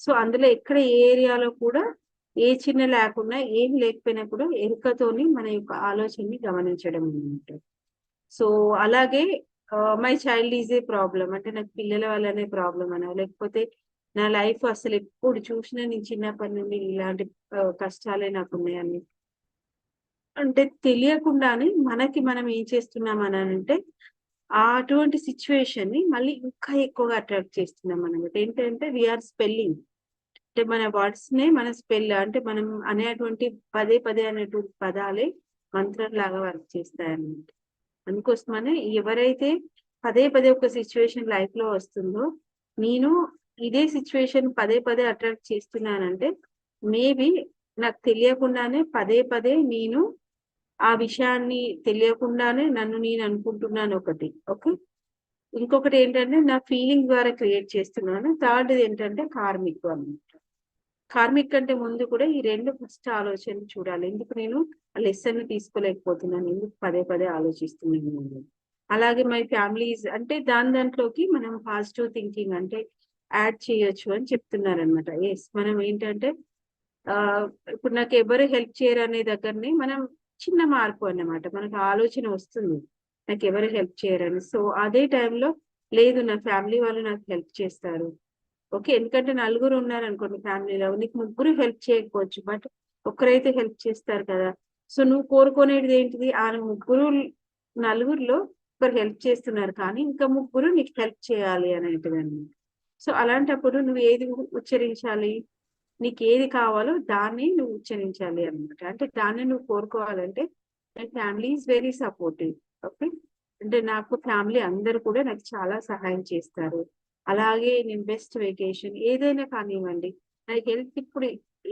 సో అందులో ఎక్కడ ఏ ఏరియాలో కూడా ఏ చిన్న లేకుండా ఏం లేకపోయినా కూడా ఎరుకతోని మన యొక్క ఆలోచనని గమనించడం అన్నమాట. సో అలాగే my child is a problem అంటే నాకు పిల్లల వల్లనే ప్రాబ్లం అనా, లేకపోతే నా లైఫ్ అసలు ఎప్పుడు చూసినా నేను చిన్నప్పటి నుండి ఇలాంటి కష్టాలే నాకు ఉన్నాయని అంటే తెలియకుండానే మనకి మనం ఏం చేస్తున్నాం అని అంటే అటువంటి సిచ్యువేషన్ ని మళ్ళీ ఇంకా ఎక్కువగా అట్రాక్ట్ చేస్తున్నాం అనమాట. ఏంటంటే వీఆర్ స్పెల్లింగ్, అంటే మన వర్డ్స్ నే మన స్పెల్, అంటే మనం అనేటువంటి పదే అనేటువంటి పదాలే మంత్రం లాగా వర్క్ చేస్తాయన్నమాట. అందుకోసమనే ఎవరైతే పదే ఒక సిచ్యువేషన్ లైఫ్ లో వస్తుందో, నేను ఇదే సిచ్యువేషన్ పదే అట్రాక్ట్ చేస్తున్నానంటే మేబీ నాకు తెలియకుండానే పదే నేను ఆ విషయాన్ని తెలియకుండానే నన్ను నేను అనుకుంటున్నాను ఒకటి. ఓకే ఇంకొకటి ఏంటంటే నా ఫీలింగ్ ద్వారా క్రియేట్ చేస్తున్నాను. థర్డ్ ఏంటంటే కార్మిక్ అన్నమాట. కార్మిక్ కంటే ముందు కూడా ఈ 2 ఫస్ట్ ఆలోచన చూడాలి. ఎందుకు నేను ఆ లెసన్ తీసుకోలేకపోతున్నాను, ఎందుకు పదే ఆలోచిస్తున్నాను. అలాగే మై ఫ్యామిలీస్ అంటే దాంట్లోకి మనం పాజిటివ్ థింకింగ్ అంటే యాడ్ చేయొచ్చు అని చెప్తున్నారనమాట. ఎస్ మనం ఏంటంటే ఇప్పుడు నాకు ఎవరు హెల్ప్ చేయరు అనే దగ్గరని మనం చిన్న మార్పు అన్నమాట, మనకు ఆలోచన వస్తుంది నాకు ఎవరు హెల్ప్ చేయరని. సో అదే టైంలో లేదు నా ఫ్యామిలీ వాళ్ళు నాకు హెల్ప్ చేస్తారు. ఓకే ఎందుకంటే నలుగురు ఉన్నారనుకోండి ఫ్యామిలీలో, నీకు ముగ్గురు హెల్ప్ చేయకపోవచ్చు బట్ ఒక్కరైతే హెల్ప్ చేస్తారు కదా. సో నువ్వు కోరుకునేది ఏంటిది, ఆ నలుగురిలో ఒకరు హెల్ప్ చేస్తున్నారు కానీ ఇంకా ముగ్గురు నీకు హెల్ప్ చేయాలి అనేటిదండి. సో అలాంటప్పుడు నువ్వు ఏది ఉచ్చరించాలి, నీకు ఏది కావాలో దాన్ని నువ్వు ఉచ్చరించాలి అనమాట. అంటే దాన్ని నువ్వు కోరుకోవాలంటే my family is very supportive. Okay అంటే నాకు ఫ్యామిలీ అందరు కూడా నాకు చాలా సహాయం చేస్తారు. అలాగే నేను బెస్ట్ వెకేషన్ ఏదైనా కానివ్వండి, నా హెల్త్ ఇప్పుడు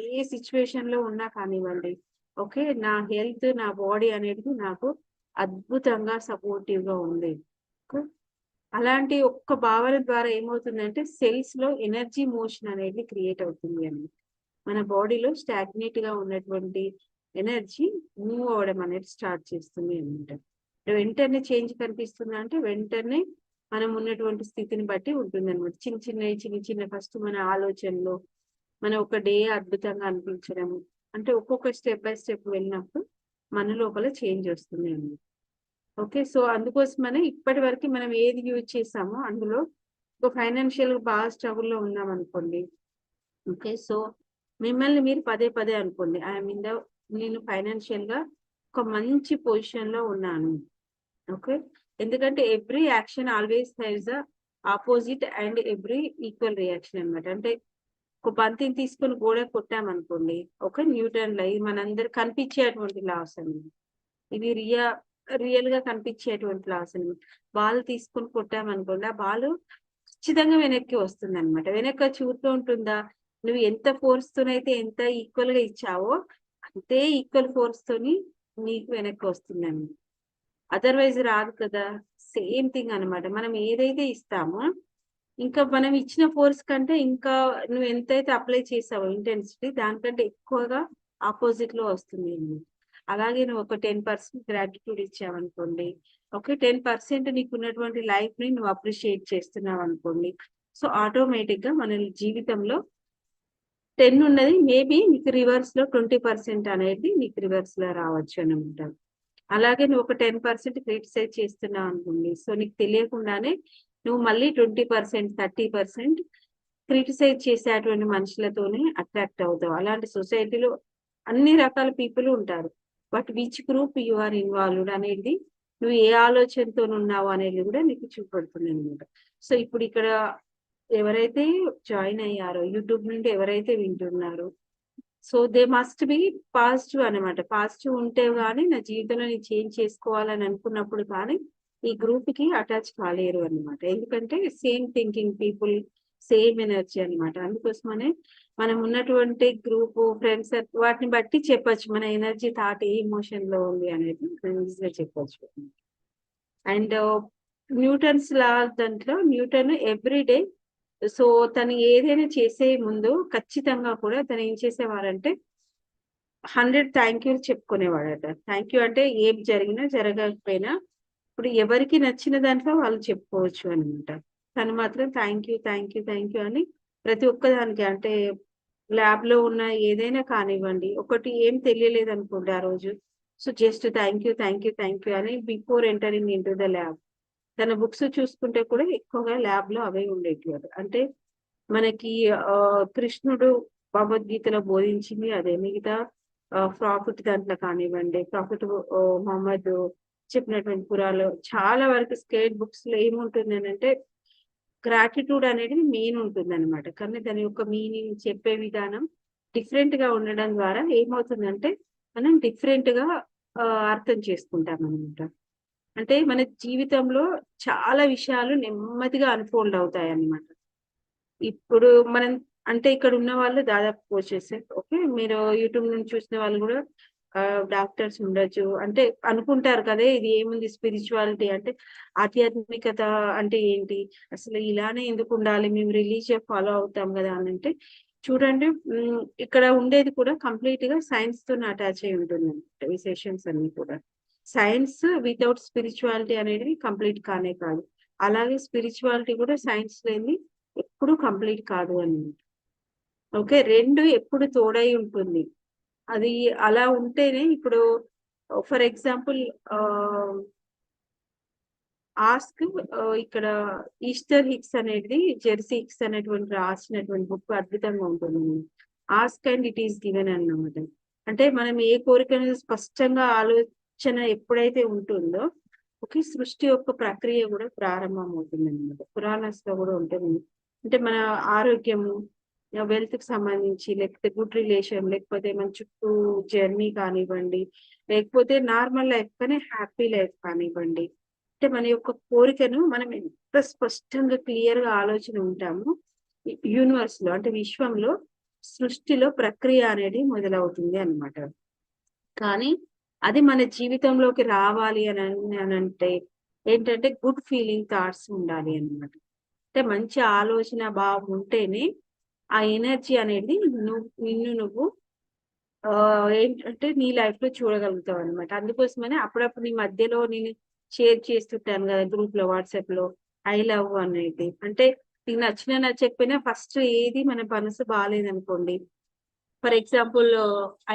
ఏ సిచ్యువేషన్ లో ఉన్నా కానివ్వండి, ఓకే నా హెల్త్ నా బాడీ అనేది నాకు అద్భుతంగా సపోర్టివ్ గా ఉంది. అలాంటి ఒక్క భావన ద్వారా ఏమవుతుందంటే సెల్స్ లో ఎనర్జీ మోషన్ అనేది క్రియేట్ అవుతుంది అని, మన బాడీలో స్టాగ్నేట్ గా ఉన్నటువంటి ఎనర్జీ మూవ్ అవ్వడం అనేది స్టార్ట్ చేస్తుంది అనమాట. వెంటనే చేంజ్ కనిపిస్తుందా అంటే వెంటనే మనం ఉన్నటువంటి స్థితిని బట్టి ఉంటుంది అనమాట. చిన్న ఫస్ట్ మన ఆలోచనలో మన ఒక డే అద్భుతంగా అనిపించడం, అంటే ఒక్కొక్క స్టెప్ బై స్టెప్ వెళ్ళినప్పుడు మన లోపల చేంజ్ వస్తుంది అన్నమాట. ఓకే సో అందుకోసమనే ఇప్పటి వరకు మనం ఏది యూజ్ చేసామో అందులో ఒక ఫైనాన్షియల్ బాగా స్ట్రగుల్లో ఉన్నాం అనుకోండి. ఓకే సో మిమ్మల్ని మీరు పదే అనుకోండి నేను ఫైనాన్షియల్ గా ఒక మంచి పొజిషన్ లో ఉన్నాను. ఓకే ఎందుకంటే every action always has a opposite and every equal reaction అనమాట. అంటే ఒక బంతిని తీసుకొని గోడ కొట్టామనుకోండి, ఒక న్యూటన్ లా ఇది మనందరు కనిపించేటువంటి లాస్ అన్నమాట. ఇవి రియల్ గా కనిపించేటువంటి లాస్ అన్నమాట. బాల్ తీసుకొని కొట్టామనుకోండి, ఆ బాల్ ఖచ్చితంగా వెనక్కి వస్తుంది అనమాట. వెనక్కి చూస్తూ ఉంటుందా, నువ్వు ఎంత ఫోర్స్ తోనైతే ఎంత ఈక్వల్ గా ఇచ్చావో అంతే ఈక్వల్ ఫోర్స్ తోని నీకు వెనక్కి వస్తుంది అన్నమాట. అదర్వైజ్ రాదు కదా. సేమ్ థింగ్ అన్నమాట. మనం ఏదైతే ఇస్తామో ఇంకా మనం ఇచ్చిన ఫోర్స్ కంటే ఇంకా నువ్వు ఎంతైతే అప్లై చేసావో ఇంటెన్సిటీ దానికంటే ఎక్కువగా ఆపోజిట్ లో వస్తుంది అన్నమాట. అలాగే నువ్వు ఒక 10% గ్రాటిట్యూడ్ ఇచ్చావనుకోండి, ఒక 10% నీకు ఉన్నటువంటి లైఫ్ ని నువ్వు అప్రిషియేట్ చేస్తున్నావు అనుకోండి, సో ఆటోమేటిక్ గా మన జీవితంలో 10 ఉన్నది మేబీ నీకు రివర్స్ లో 20% అనేది నీకు రివర్స్ లో రావచ్చు అనమాట. అలాగే నువ్వు ఒక 10% క్రిటిసైజ్ చేస్తున్నావు అనుకోండి, సో నీకు తెలియకుండానే నువ్వు మళ్ళీ 20% 30% క్రిటిసైజ్ చేసేటువంటి మనుషులతోనే అట్రాక్ట్ అవుతావు. అలాంటి సొసైటీలో అన్ని రకాల పీపుల్ ఉంటారు. But which group you are involved అనేది, నువ్వు ఏ ఆలోచనతో ఉన్నావు అనేది కూడా నీకు చూపడుతుంది అనమాట. సో ఇప్పుడు ఇక్కడ ఎవరైతే జాయిన్ అయ్యారో, యూట్యూబ్ నుండి ఎవరైతే వింటున్నారో, so they must be positive అనమాట. పాజిటివ్ ఉంటే గానీ నా జీవితంలో నేను చేంజ్ చేసుకోవాలని అనుకున్నప్పుడు కానీ ఈ గ్రూప్ కి అటాచ్ కాలేరు అనమాట. ఎందుకంటే same thinking people, same energy అనమాట. అందుకోసమనే మనం ఉన్నటువంటి గ్రూప్ ఫ్రెండ్స్ వాటిని బట్టి చెప్పొచ్చు మన ఎనర్జీ థాట్ ఏ ఎమోషన్ లో ఉంది అనేది ఈజీగా చెప్పొచ్చు. అండ్ న్యూటన్స్ లా దాంట్లో న్యూటన్ ఎవ్రీడే, సో తను ఏదైనా చేసే ముందు ఖచ్చితంగా కూడా తను ఏం చేసేవారంటే 100 థ్యాంక్ యూ చెప్పుకునేవాడట. థ్యాంక్ యూ అంటే ఏం జరిగినా జరగకపోయినా ఇప్పుడు ఎవరికి నచ్చిన దాంట్లో వాళ్ళు చెప్పుకోవచ్చు అనమాట. తను మాత్రం thank you thank you thank you అని ప్రతి ఒక్కదానికి, అంటే ల్యాబ్ లో ఉన్న ఏదైనా కానివ్వండి, ఒకటి ఏం తెలియలేదు అనుకోండి ఆ రోజు, so just thank you thank you thank you అని before entering in to the lab తన బుక్స్ చూసుకుంటే కూడా ఎక్కువగా ల్యాబ్ లో అవే ఉండేటివారు. అంటే మనకి కృష్ణుడు భగవద్గీతలో బోధించింది అదే. మిగతా ప్రాఫిట్ దాంట్లో కానివ్వండి, ప్రాఫిట్ మొహమ్మద్ చెప్పినటువంటి పురాలో చాలా వరకు స్కేట్ బుక్స్ లో ఏముంటుంది అంటే గ్రాటిట్యూడ్ అనేది మెయిన్ ఉంటుంది అనమాట. కానీ దాని యొక్క మీనింగ్ చెప్పే విధానం డిఫరెంట్ గా ఉండడం ద్వారా ఏమవుతుందంటే మనం డిఫరెంట్ గా అర్థం చేసుకుంటాం అనమాట. అంటే మన జీవితంలో చాలా విషయాలు నెమ్మదిగా అన్ఫోల్డ్ అవుతాయి అన్నమాట. ఇప్పుడు మనం అంటే ఇక్కడ ఉన్న వాళ్ళు దాదాపు కోచెస్, ఓకే, మీరు యూట్యూబ్ నుంచి చూసిన వాళ్ళు కూడా డాక్టర్స్ ఉండొచ్చు. అంటే అనుకుంటారు కదా ఇది ఏముంది స్పిరిచువాలిటీ అంటే, ఆధ్యాత్మికత అంటే ఏంటి, అసలు ఇలానే ఎందుకు ఉండాలి, మేము రిలీజియన్ ఫాలో అవుతాం కదా అని అంటే చూడండి, ఇక్కడ ఉండేది కూడా కంప్లీట్ గా సైన్స్ తో అటాచ్ అయి ఉంటుంది అనమాట. ఈ సెషన్స్ అన్ని కూడా సైన్స్ వితౌట్ స్పిరిచువాలిటీ అనేది కంప్లీట్ కానే కాదు. అలాగే స్పిరిచువాలిటీ కూడా సైన్స్ లేని ఎప్పుడు కంప్లీట్ కాదు అన్నమాట. ఓకే, రెండు ఎప్పుడు తోడై ఉంటుంది. అది అలా ఉంటేనే ఇప్పుడు ఫర్ ఎగ్జాంపుల్ ఆస్క్ ఇక్కడ ఈస్టర్ హిక్స్ అనేది జెర్సీ హిక్స్ అనేటువంటి రాసినటువంటి బుక్ అద్భుతంగా ఉంటుంది. Ask and it is given అన్నమాట. అంటే మనం ఏ కోరికను స్పష్టంగా ఆలోచన ఎప్పుడైతే ఉంటుందో ఓకే, సృష్టి యొక్క ప్రక్రియ కూడా ప్రారంభం అవుతుంది అనమాట. పురాణస్ లో కూడా ఉంటుంది. అంటే మన ఆరోగ్యము, వెల్త్ కి సంబంధించి, లేకపోతే గుడ్ రిలేషన్, లేకపోతే మన చుట్టూ జర్నీ కానివ్వండి, లేకపోతే నార్మల్ లైఫ్ కానీ హ్యాపీ లైఫ్ కానివ్వండి, అంటే మన యొక్క కోరికను మనం ఎంత స్పష్టంగా క్లియర్ గా ఆలోచన ఉంటామో యూనివర్స్ లో అంటే విశ్వంలో సృష్టిలో ప్రక్రియ అనేది మొదలవుతుంది అన్నమాట. కానీ అది మన జీవితంలోకి రావాలి అని అంటే ఏంటంటే గుడ్ ఫీలింగ్ థాట్స్ ఉండాలి అన్నమాట. అంటే మంచి ఆలోచన భావం ఉంటేనే ఆ ఎనర్జీ అనేది నిన్ను నువ్వు ఏంటంటే నీ లైఫ్ లో చూడగలుగుతావు అనమాట. అందుకోసమనే అప్పుడప్పుడు నీ మధ్యలో నేను షేర్ చేస్తుంటాను కదా గ్రూప్ లో, వాట్సాప్ లో, ఐ లవ్ అనేది. అంటే నీకు నచ్చినా నచ్చకపోయినా ఫస్ట్ ఏది మన మనసు బాగాలేదనుకోండి, for example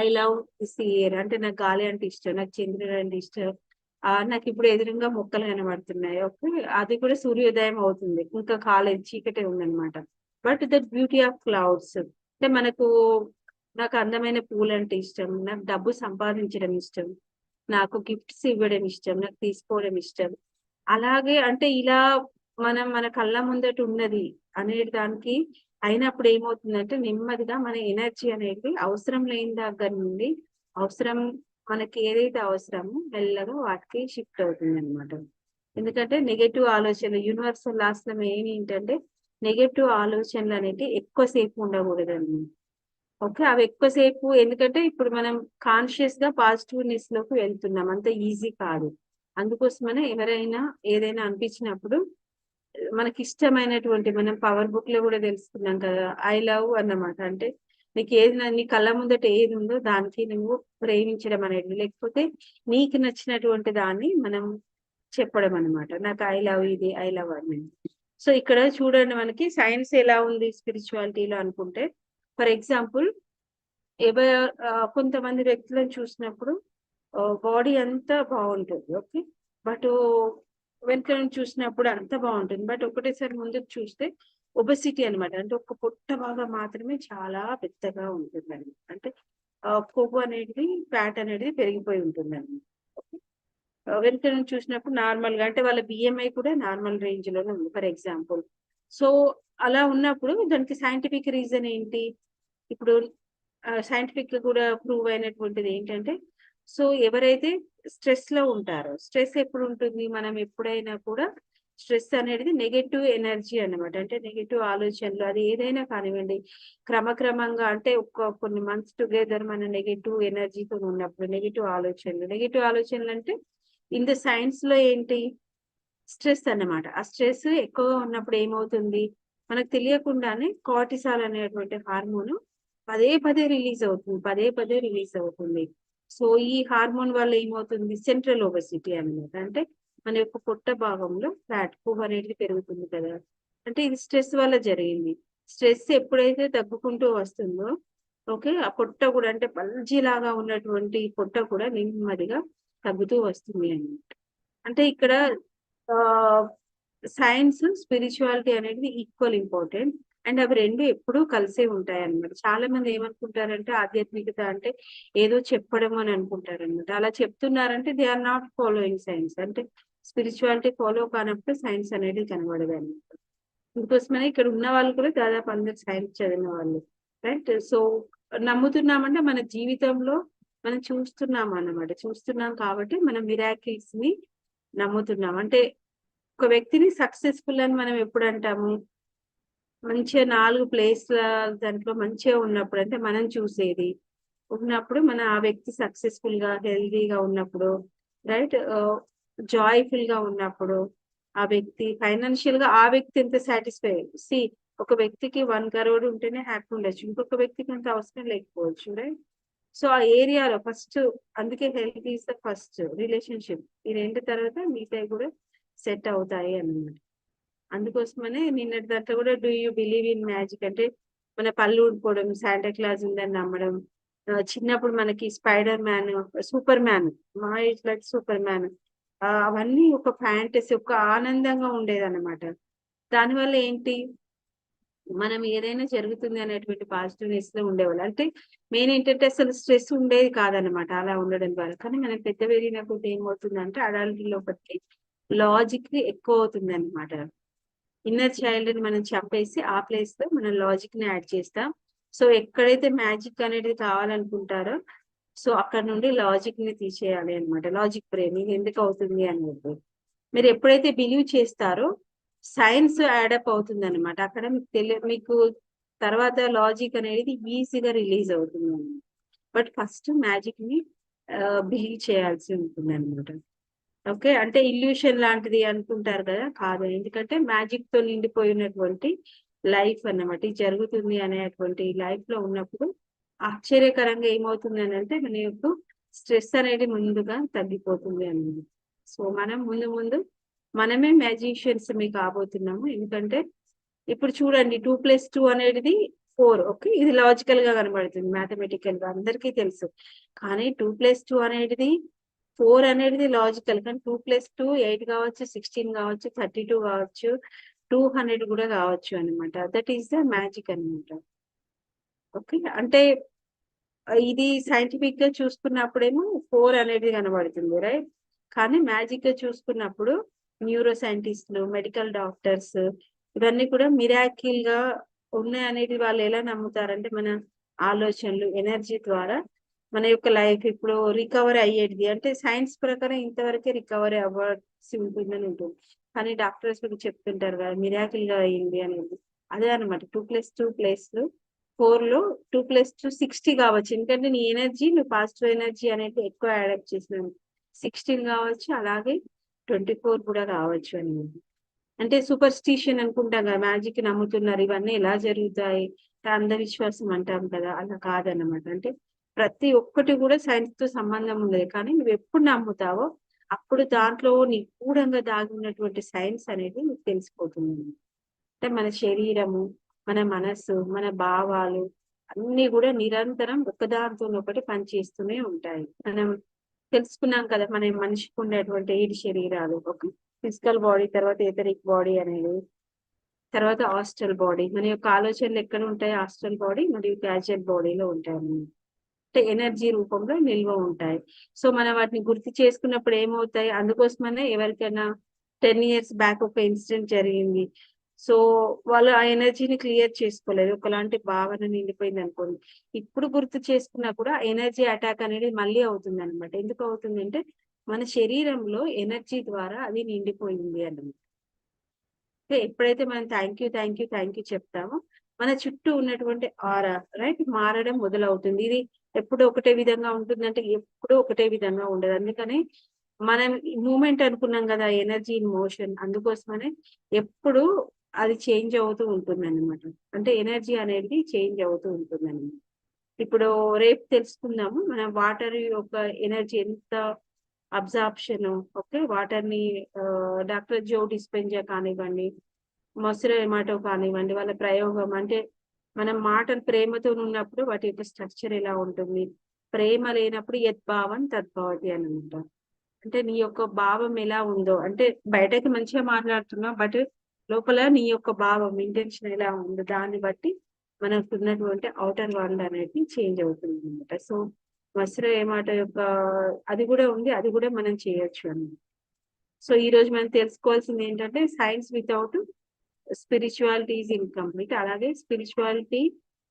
I love this year అంటే నాకు గాలి అంటే ఇష్టం, నాకు చంద్రుడు అంటే ఇష్టం, నాకు ఇప్పుడు ఎదురుగా మొక్కలు కనబడుతున్నాయి, ఓకే, అది కూడా సూర్యోదయం అవుతుంది, ఇంకా కాలేజ్ చీకటే ఉందన్నమాట. But the beauty of clouds అంటే నాకు అందమైన పూలు అంటే ఇష్టం, నాకు డబ్బు సంపాదించడం ఇష్టం, నాకు గిఫ్ట్స్ ఇవ్వడం ఇష్టం, నాకు తీసుకోవడం ఇష్టం. అలాగే అంటే ఇలా మనం మన కళ్ళ ముందట ఉన్నది అనే దానికి అయినప్పుడు ఏమవుతుందంటే నెమ్మదిగా మన ఎనర్జీ అనేది అవసరం లేని దగ్గర నుండి అవసరం మనకి ఏదైతే అవసరమో మెల్లగా వాటికి షిఫ్ట్ అవుతుంది అనమాట. ఎందుకంటే నెగటివ్ ఆలోచనలు యూనివర్సల్ లాస్ లో మెయిన్ ఏంటంటే నెగటివ్ ఆలోచనలు అనేవి ఎక్కువసేపు ఉండకూడదండి. ఓకే, అవి ఎక్కువసేపు ఎందుకంటే ఇప్పుడు మనం కాన్షియస్ గా పాజిటివ్నెస్ లోకి వెళ్తున్నాం, అంత ఈజీ కాదు. అందుకోసమనే ఎవరైనా ఏదైనా అనిపించినప్పుడు మనకి ఇష్టమైనటువంటి మనం పవర్ బుక్ లో కూడా తెలుసుకున్నాం కదా, ఐ లవ్ అన్నమాట. అంటే నీకు ఏది నీ కళ్ళ ముందట ఏది ఉందో దానికి నువ్వు ప్రేమించడం అనేది, లేకపోతే నీకు నచ్చినటువంటి దాన్ని మనం చెప్పడం అనమాట. నాకు ఐ లవ్ ఇది, ఐ లవ్ అని. సో ఇక్కడ చూడండి మనకి సైన్స్ ఎలా ఉంది స్పిరిచువాలిటీలో అనుకుంటే, ఫర్ ఎగ్జాంపుల్ కొంతమంది వ్యక్తులను చూసినప్పుడు బాడీ అంతా బాగుంటుంది, ఓకే, బట్ వెనక నుంచి చూసినప్పుడు అంతా బాగుంటుంది, బట్ ఒకటేసారి ముందుకు చూస్తే ఒబెసిటీ అనమాట. అంటే ఒక పొట్ట భాగం మాత్రమే చాలా పెద్దగా ఉంటుంది అనమాట. అంటే కొవ్వు అనేది ఫ్యాట్ అనేది పెరిగిపోయి ఉంటుంది అనమాట. వెనక నుంచి చూసినప్పుడు నార్మల్ గా, అంటే వాళ్ళ బిఎంఐ కూడా నార్మల్ రేంజ్ లోనే ఉంది ఫర్ ఎగ్జాంపుల్. సో అలా ఉన్నప్పుడు దానికి సైంటిఫిక్ రీజన్ ఏంటి? ఇప్పుడు సైంటిఫిక్ కూడా ప్రూవ్ అయినటువంటిది ఏంటంటే, సో ఎవరైతే స్ట్రెస్ లో ఉంటారో, స్ట్రెస్ ఎప్పుడు ఉంటుంది, మనం ఎప్పుడైనా కూడా స్ట్రెస్ అనేది నెగటివ్ ఎనర్జీ అన్నమాట. అంటే నెగటివ్ ఆలోచనలు, అది ఏదైనా కానివ్వండి, క్రమక్రమంగా అంటే కొన్ని మంత్స్ టుగెదర్ మన నెగటివ్ ఎనర్జీతో ఉన్నప్పుడు నెగటివ్ ఆలోచనలు అంటే ఇన్ ద సైన్స్ లో ఏంటి, స్ట్రెస్ అన్నమాట. ఆ స్ట్రెస్ ఎక్కువగా ఉన్నప్పుడు ఏమవుతుంది, మనకు తెలియకుండానే కార్టిసాల్ అనేటువంటి హార్మోన్ పదే పదే రిలీజ్ అవుతుంది. సో ఈ హార్మోన్ వల్ల ఏమవుతుంది, సెంట్రల్ ఒబెసిటీ అన్నమాట. అంటే మన యొక్క పొట్ట భాగంలో ఫ్యాట్ కొవ్వు అనేది పెరుగుతుంది కదా. అంటే ఇది స్ట్రెస్ వల్ల జరిగింది. స్ట్రెస్ ఎప్పుడైతే తగ్గుకుంటూ వస్తుందో, ఓకే, ఆ పొట్ట కూడా అంటే బల్జీ లాగా ఉన్నటువంటి పొట్ట కూడా నెమ్మదిగా తగ్గుతూ వస్తుంది అన్నమాట. అంటే ఇక్కడ సైన్స్ స్పిరిచువాలిటీ అనేది ఈక్వల్ ఇంపార్టెంట్, అండ్ అవి రెండు ఎప్పుడూ కలిసే ఉంటాయి అన్నమాట. చాలా మంది ఏమనుకుంటారంటే ఆధ్యాత్మికత అంటే ఏదో చెప్పడం అని అనుకుంటారు అనమాట. అలా చెప్తున్నారంటే they are not following science. అంటే స్పిరిచువాలిటీ ఫాలో కానప్పుడు సైన్స్ అనేది కనబడదు అనమాట. అందుకోసమనే ఇక్కడ ఉన్న వాళ్ళు కూడా దాదాపు అందరు సైన్స్ చదివిన వాళ్ళు, రైట్. సో నమ్ముతున్నామంటే మన జీవితంలో మనం చూస్తున్నాం కాబట్టి మనం మిరాకిల్స్ ని నమ్ముతున్నాం. అంటే ఒక వ్యక్తిని సక్సెస్ఫుల్ అని మనం ఎప్పుడు అంటాము, మంచిగా 4 ప్లేస్ల దాంట్లో మంచిగా ఉన్నప్పుడు, అంటే మనం చూసేది ఉన్నప్పుడు మన ఆ వ్యక్తి సక్సెస్ఫుల్ గా హెల్దీగా ఉన్నప్పుడు, రైట్, జాయ్ఫుల్ గా ఉన్నప్పుడు, ఆ వ్యక్తి ఫైనాన్షియల్ గా ఆ వ్యక్తి ఎంత సాటిస్ఫై. ఒక వ్యక్తికి 1 crore ఉంటేనే హ్యాపీ ఉండొచ్చు, ఇంకొక వ్యక్తికి అంత అవసరం లేకపోవచ్చు, రైట్. సో ఆ ఏరియాలో ఫస్ట్, అందుకే health is the first relationship. ఈ రెండు తర్వాత మిగతాయి కూడా సెట్ అవుతాయి అన్నమాట. అందుకోసమనే నిన్నటి దాంట్లో కూడా do you believe in magic అంటే మన పళ్ళు ఊడిపోవడం, శాంటా క్లాస్ ఉందని నమ్మడం, చిన్నప్పుడు మనకి స్పైడర్ మ్యాన్, సూపర్ మ్యాన్, మా ఏజ్ లైక్ సూపర్ మ్యాన్, అవన్నీ ఒక ఫ్యాంటసీ, ఒక ఆనందంగా ఉండేదన్నమాట. దానివల్ల ఏంటి, మనం ఏదైనా జరుగుతుంది అనేటువంటి పాజిటివ్నెస్ లో ఉండేవాళ్ళు. అంటే మెయిన్ ఏంటంటే అసలు స్ట్రెస్ ఉండేది కాదనమాట అలా ఉండడం ద్వారా. కానీ మనం పెద్ద పెరిగినప్పుడు ఏమవుతుందంటే అడల్ట్ లోపలికి లాజిక్ ఎక్కువ అవుతుంది అనమాట. ఇన్నర్ చైల్డ్ ని మనం చంపేసి ఆ ప్లేస్ లో మనం లాజిక్ ని యాడ్ చేస్తాం. సో ఎక్కడైతే మ్యాజిక్ అనేది కావాలనుకుంటారో, సో అక్కడ నుండి లాజిక్ ని తీసేయాలి అనమాట. లాజిక్ బ్రెయిన్ ఇది ఎందుకు అవుతుంది అనేది మీరు ఎప్పుడైతే బిలీవ్ చేస్తారో సైన్స్ యాడప్ అవుతుంది అనమాట. అక్కడ మీకు తర్వాత లాజిక్ అనేది ఈజీగా రిలీజ్ అవుతుంది అనమాట. బట్ ఫస్ట్ మ్యాజిక్ ని బిలీవ్ చేయాల్సి ఉంటుంది అనమాట. ఓకే, అంటే ఇల్యూషన్ లాంటిది అనుకుంటారు కదా, కాదు. ఎందుకంటే మ్యాజిక్ తో నిండిపోయినటువంటి లైఫ్ అన్నమాట. ఇది జరుగుతుంది అనేటువంటి లైఫ్ లో ఉన్నప్పుడు ఆశ్చర్యకరంగా ఏమవుతుంది అని అంటే మన యొక్క స్ట్రెస్ అనేది ముందుగా తగ్గిపోతుంది అన్నమాట. సో మనం ముందు మనమే మ్యాజిషియన్స్ కాబోతున్నాము. ఎందుకంటే ఇప్పుడు చూడండి 2+2 అనేది 4, ఓకే, ఇది లాజికల్ గా కనబడుతుంది, మ్యాథమెటికల్ గా అందరికీ తెలుసు. కానీ 2+2 అనేది 4 అనేది లాజికల్, కానీ 2+2 8 కావచ్చు, 16 కావచ్చు, 32 కావచ్చు, 200 కూడా కావచ్చు అనమాట. దట్ ఈస్ ద మ్యాజిక్ అనమాట. ఓకే, అంటే ఇది సైంటిఫిక్ గా చూసుకున్నప్పుడేమో 4 అనేది కనబడుతుంది, రైట్. కానీ మ్యాజిక్ గా చూసుకున్నప్పుడు న్యూరో సైంటిస్టులు, మెడికల్ డాక్టర్స్ ఇవన్నీ కూడా మిరాకిల్ గా ఉన్నాయి అనేది వాళ్ళు ఎలా నమ్ముతారంటే మన ఆలోచనలు, ఎనర్జీ ద్వారా మన యొక్క లైఫ్ ఇప్పుడు రికవరీ అయ్యేది. అంటే సైన్స్ ప్రకారం ఇంతవరకే రికవరీ అవ్వాల్సి ఉంటుందని ఉంటుంది. కానీ డాక్టర్స్ మీకు చెప్తుంటారు కదా మిరాకిల్ గా అయ్యింది అనేది. అదే అనమాట 2+2+4లో 2+2 60 కావచ్చు. ఎందుకంటే నీ ఎనర్జీ నువ్వు పాజిటివ్ ఎనర్జీ అనేది ఎక్కువ యాడప్ చేసినావు. 16 కావచ్చు, అలాగే 24 కూడా కావచ్చు అనేది. అంటే సూపర్స్టిషన్ అనుకుంటాం కదా, మ్యాజిక్ నమ్ముతున్నారు, ఇవన్నీ ఎలా జరుగుతాయి, అంధవిశ్వాసం అంటాం కదా, అలా కాదన్నమాట. అంటే ప్రతి ఒక్కటి కూడా సైన్స్ తో సంబంధం ఉండదు. కానీ నువ్వు ఎప్పుడు నమ్ముతావో అప్పుడు దాంట్లో నిగూఢంగా దాగి ఉన్నటువంటి సైన్స్ అనేది నీకు తెలిసిపోతుంది. అంటే మన శరీరము, మన మనస్సు, మన భావాలు అన్ని కూడా నిరంతరం ఒకదానితో ఒకటి పనిచేస్తూనే ఉంటాయి. మనం తెలుసుకున్నాం కదా, మన మనిషికి ఉండేటువంటి 7 శరీరాలు. ఒక ఫిజికల్ బాడీ, తర్వాత ఎథరిక్ బాడీ అనేది, తర్వాత ఆస్ట్రల్ బాడీ. మన యొక్క ఆలోచనలు ఎక్కడ ఉంటాయి? ఆస్ట్రల్ బాడీ మరియు క్యాజువల్ బాడీలో ఉంటాయి అన్నమాట. అంటే ఎనర్జీ రూపంలో నిల్వ ఉంటాయి. సో మనం వాటిని గుర్తు చేసుకున్నప్పుడు ఏమవుతాయి? అందుకోసమనే ఎవరికైనా 10 years బ్యాక్ ఒక ఇన్సిడెంట్ జరిగింది. సో వాళ్ళు ఆ ఎనర్జీని క్లియర్ చేసుకోలేదు, ఒకలాంటి భావన నిండిపోయింది అనుకోండి. ఇప్పుడు గుర్తు చేసుకున్నా కూడా ఎనర్జీ అటాక్ అనేది మళ్ళీ అవుతుంది అనమాట. ఎందుకు అవుతుంది అంటే మన శరీరంలో ఎనర్జీ ద్వారా అది నిండిపోయింది అన్నమాట. ఎప్పుడైతే మనం థ్యాంక్ యూ చెప్తామో మన చుట్టూ ఉన్నటువంటి ఆరా రైట్ మారడం మొదలవుతుంది. ఇది ఎప్పుడు ఒకటే విధంగా ఉంటుందంటే ఎప్పుడు ఒకటే విధంగా ఉండదు. అందుకని మనం మూమెంట్ అనుకున్నాం కదా, ఎనర్జీ ఇన్ మోషన్. అందుకోసమనే ఎప్పుడు అది చేంజ్ అవుతూ ఉంటుంది అన్నమాట. అంటే ఎనర్జీ అనేది చేంజ్ అవుతూ ఉంటుంది అన్నమాట. ఇప్పుడు రేపు తెలుసుకుందాము మన వాటర్ యొక్క ఎనర్జీ ఎంత అబ్జార్ప్షన్. ఓకే, వాటర్ ని డాక్టర్ జో డిస్పెంజా కానివ్వండి, మొసరు ఎమాటో కానివ్వండి, వాళ్ళ ప్రయోగం. అంటే మనం మాటలు ప్రేమతో ఉన్నప్పుడు వాటి యొక్క స్ట్రక్చర్ ఎలా ఉంటుంది, ప్రేమ లేనప్పుడు యద్భావం తద్భవతి అని అంటారు. అంటే నీ యొక్క భావం ఎలా ఉందో, అంటే బయటకి మంచిగా మాట్లాడుతున్నావు, బట్ లోపల నీ యొక్క భావం ఇంటెన్షన్ ఎలా ఉందో దాన్ని బట్టి మనకు ఉన్నటువంటి అవుటర్ వరల్డ్ అనేది చేంజ్ అవుతుంది అనమాట. సో మొసరు ఎమాటో యొక్క అది కూడా ఉంది, అది కూడా మనం చేయొచ్చు అన్నమాట. సో ఈ రోజు మనం తెలుసుకోవాల్సింది ఏంటంటే science without spirituality is incomplete, అలాగే spirituality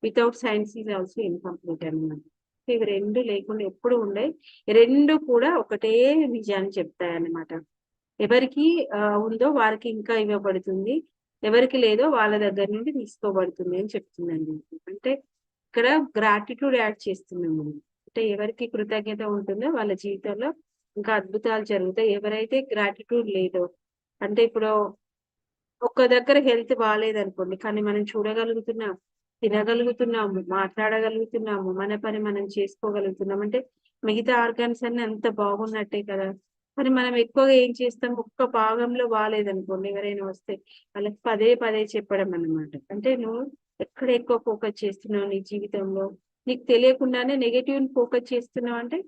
without science is also incomplete అన్నమాట. ఇవి రెండు లేకుండా ఎప్పుడు ఉండే, రెండు కూడా ఒకటే నిజాన్ని చెప్తాయి అన్నమాట. ఎవరికి ఉందో వారికి ఇంకా ఇవ్వబడుతుంది, ఎవరికి లేదో వాళ్ళ దగ్గర నుండి తీసుకోబడుతుంది అని చెప్తుందండి. అంటే ఇక్కడ గ్రాటిట్యూడ్ యాడ్ చేస్తున్నాము. అంటే ఎవరికి కృతజ్ఞత ఉంటుందో వాళ్ళ జీవితంలో ఇంకా అద్భుతాలు జరుగుతాయి. ఎవరైతే గ్రాటిట్యూడ్ లేదో, అంటే ఇప్పుడు ఒక్క దగ్గర హెల్త్ బాగాలేదనుకోండి, కానీ మనం చూడగలుగుతున్నాం, తినగలుగుతున్నాము, మాట్లాడగలుగుతున్నాము, మన పని మనం చేసుకోగలుగుతున్నాం, అంటే మిగతా ఆర్గాన్స్ అన్ని అంత బాగున్నట్టే కదా. మరి మనం ఎక్కువగా ఏం చేస్తాం, ఒక్క భాగంలో బాగాలేదనుకోండి, ఎవరైనా వస్తే వాళ్ళకి పదే పదే చెప్పడం అన్నమాట. అంటే నువ్వు ఎక్కడ ఎక్కువ ఫోకస్ చేస్తున్నావు నీ జీవితంలో, నీకు తెలియకుండానే నెగటివ్ ఫోకస్ చేస్తున్నావు. అంటే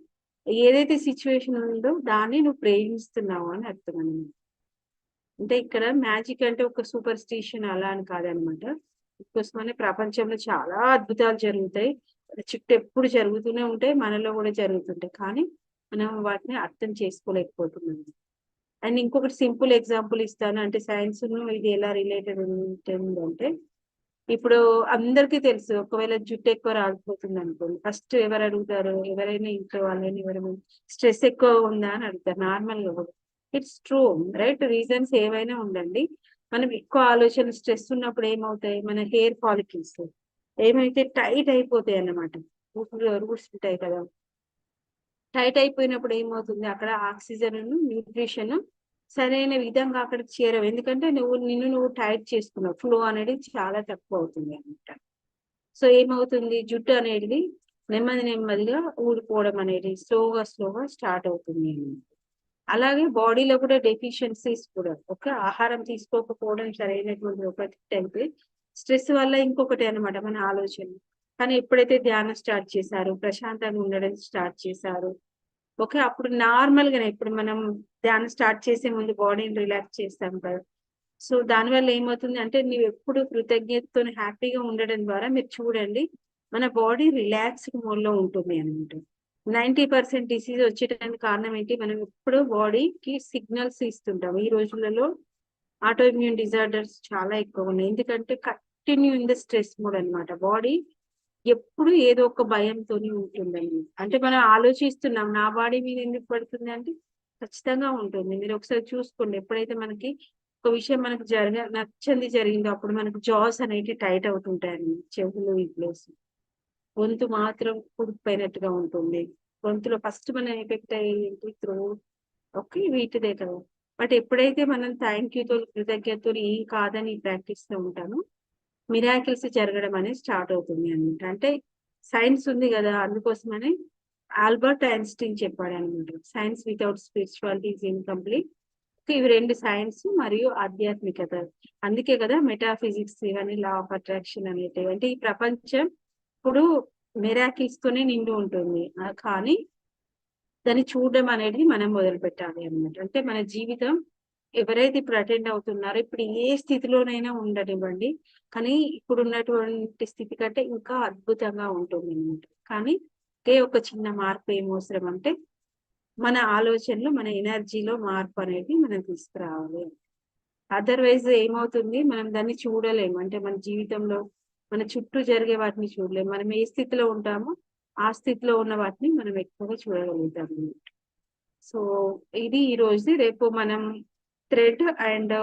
ఏదైతే సిచ్యువేషన్ ఉందో దాన్ని నువ్వు ప్రేమిస్తున్నావు అని అర్థం అన్నమాట. అంటే ఇక్కడ మ్యాజిక్ అంటే ఒక సూపర్ స్టిషన్ అలా అని కాదనమాట. కోసమనే ప్రపంచంలో చాలా అద్భుతాలు జరుగుతాయి, చుట్టూ ఎప్పుడు జరుగుతూనే ఉంటాయి, మనలో కూడా జరుగుతుంటాయి. కానీ మనం వాటిని అర్థం చేసుకోలేకపోతున్నాం. అండ్ ఇంకొకటి సింపుల్ ఎగ్జాంపుల్ ఇస్తాను, అంటే సైన్స్ ఇది ఎలా రిలేటెడ్ ఉంటుందంటే, ఇప్పుడు అందరికీ తెలుసు ఒకవేళ జుట్టు ఎక్కువ రాలిపోతుంది అనుకోండి, ఫస్ట్ ఎవరు అడుగుతారు? ఎవరైనా ఇంట్లో వాళ్ళని ఎవరైనా స్ట్రెస్ ఎక్కువ ఉందా అని అడుగుతారు నార్మల్ గా. ఇట్స్ ట్రూ రైట్, రీజన్స్ ఏవైనా ఉండండి, మనం ఎక్కువ ఆలోచన స్ట్రెస్ ఉన్నప్పుడు ఏమవుతాయి, మన హెయిర్ ఫాలికల్స్ ఏమైతే టైట్ అయిపోతాయి అన్నమాట. రూట్స్ ఉంటాయి కదా, టైట్ అయిపోయినప్పుడు ఏమవుతుంది, అక్కడ ఆక్సిజన్ న్యూట్రిషన్ సరైన విధంగా అక్కడికి చేరవు. ఎందుకంటే నువ్వు టైట్ చేసుకున్నావు, ఫ్లో అనేది చాలా తక్కువ అవుతుంది అనమాట. సో ఏమవుతుంది, జుట్టు అనేది నెమ్మదిగా ఊడిపోవడం అనేది స్లోగా స్టార్ట్ అవుతుంది. అలాగే బాడీలో కూడా డెఫిషియన్సీస్ కూడా, ఒక ఆహారం తీసుకోకపోవడం సరైనటువంటి ఒకటి టైప్ స్ట్రెస్ వల్ల ఇంకొకటి అన్నమాట మన ఆలోచన. కానీ ఎప్పుడైతే ధ్యానం స్టార్ట్ చేశారు, ప్రశాంతంగా ఉండడం స్టార్ట్ చేశారు, ఓకే, అప్పుడు నార్మల్ గానే ఇప్పుడు మనం ధ్యానం స్టార్ట్ చేసే ముందు బాడీని రిలాక్స్ చేస్తాం కదా. సో దానివల్ల ఏమవుతుంది అంటే నువ్వు ఎప్పుడు కృతజ్ఞతతో హ్యాపీగా ఉండడం ద్వారా మీరు చూడండి మన బాడీ రిలాక్స్డ్ మోడ్ లో ఉంటుంది అనమాట. 90% డిసీజ్ వచ్చేటానికి కారణం ఏంటి, మనం ఎప్పుడు బాడీకి సిగ్నల్స్ ఇస్తుంటాం. ఈ రోజులలో ఆటో ఇమ్యూన్ డిజార్డర్స్ చాలా ఎక్కువ ఉన్నాయి, ఎందుకంటే continue in the stress mode అన్నమాట. బాడీ ఎప్పుడు ఏదో ఒక భయంతోనే ఉంటుందండి. అంటే మనం ఆలోచిస్తున్నాం నా బాడీ మీద ఎందుకు పడుతుంది అంటే ఖచ్చితంగా ఉంటుంది. మీరు ఒకసారి చూసుకోండి. ఎప్పుడైతే మనకి ఒక విషయం మనకు నచ్చంది జరిగిందో అప్పుడు మనకు జాస్ అనేవి టైట్ అవుతుంటాయండి. చెవులు ఈ ప్లేస్. గొంతు మాత్రం పుడిపోయినట్టుగా ఉంటుంది. గొంతులో ఫస్ట్ మనం ఎఫెక్ట్ అయ్యేది థ్రోట్. ఓకే. వీటిదే కదా. బట్ ఎప్పుడైతే మనం థ్యాంక్ యూతో కృతజ్ఞతతో ఏం కాదని ప్రాక్టీస్ లో ఉంటామో మిరాకిల్స్ జరగడం అనేది స్టార్ట్ అవుతుంది అనమాట. అంటే సైన్స్ ఉంది కదా, అందుకోసమనే ఆల్బర్ట్ ఐన్స్టీన్ చెప్పాడు అనమాట. Science without spirituality is incomplete. ఇవి రెండు సైన్స్ మరియు ఆధ్యాత్మికత. అందుకే కదా మెటాఫిజిక్స్ ఇవన్నీ లా ఆఫ్ అట్రాక్షన్ అనేటివి. అంటే ఈ ప్రపంచం ఇప్పుడు మిరాకిల్స్ తోనే నిండి ఉంటుంది. కానీ దాన్ని చూడడం అనేది మనం మొదలు పెట్టాలి అన్నమాట. అంటే మన జీవితం ఎవరైతే ఇప్పుడు అటెండ్ అవుతున్నారో ఇప్పుడు ఏ స్థితిలోనైనా ఉండనివ్వండి, కానీ ఇప్పుడు ఉన్నటువంటి స్థితి కంటే ఇంకా అద్భుతంగా ఉంటుంది అన్నమాట. కానీ ఒకే ఒక చిన్న మార్పు ఏం అవసరం అంటే మన ఆలోచనలో మన ఎనర్జీలో మార్పు అనేది మనం తీసుకురావాలి. అదర్వైజ్ ఏమవుతుంది, మనం దాన్ని చూడలేము. అంటే మన జీవితంలో మన చుట్టూ జరిగే వాటిని చూడలేము. మనం ఏ స్థితిలో ఉంటామో ఆ స్థితిలో ఉన్న వాటిని మనం ఎక్కువగా చూడగలుగుతాం అన్నమాట. సో ఇది ఈ రోజుది. రేపు మనం thread and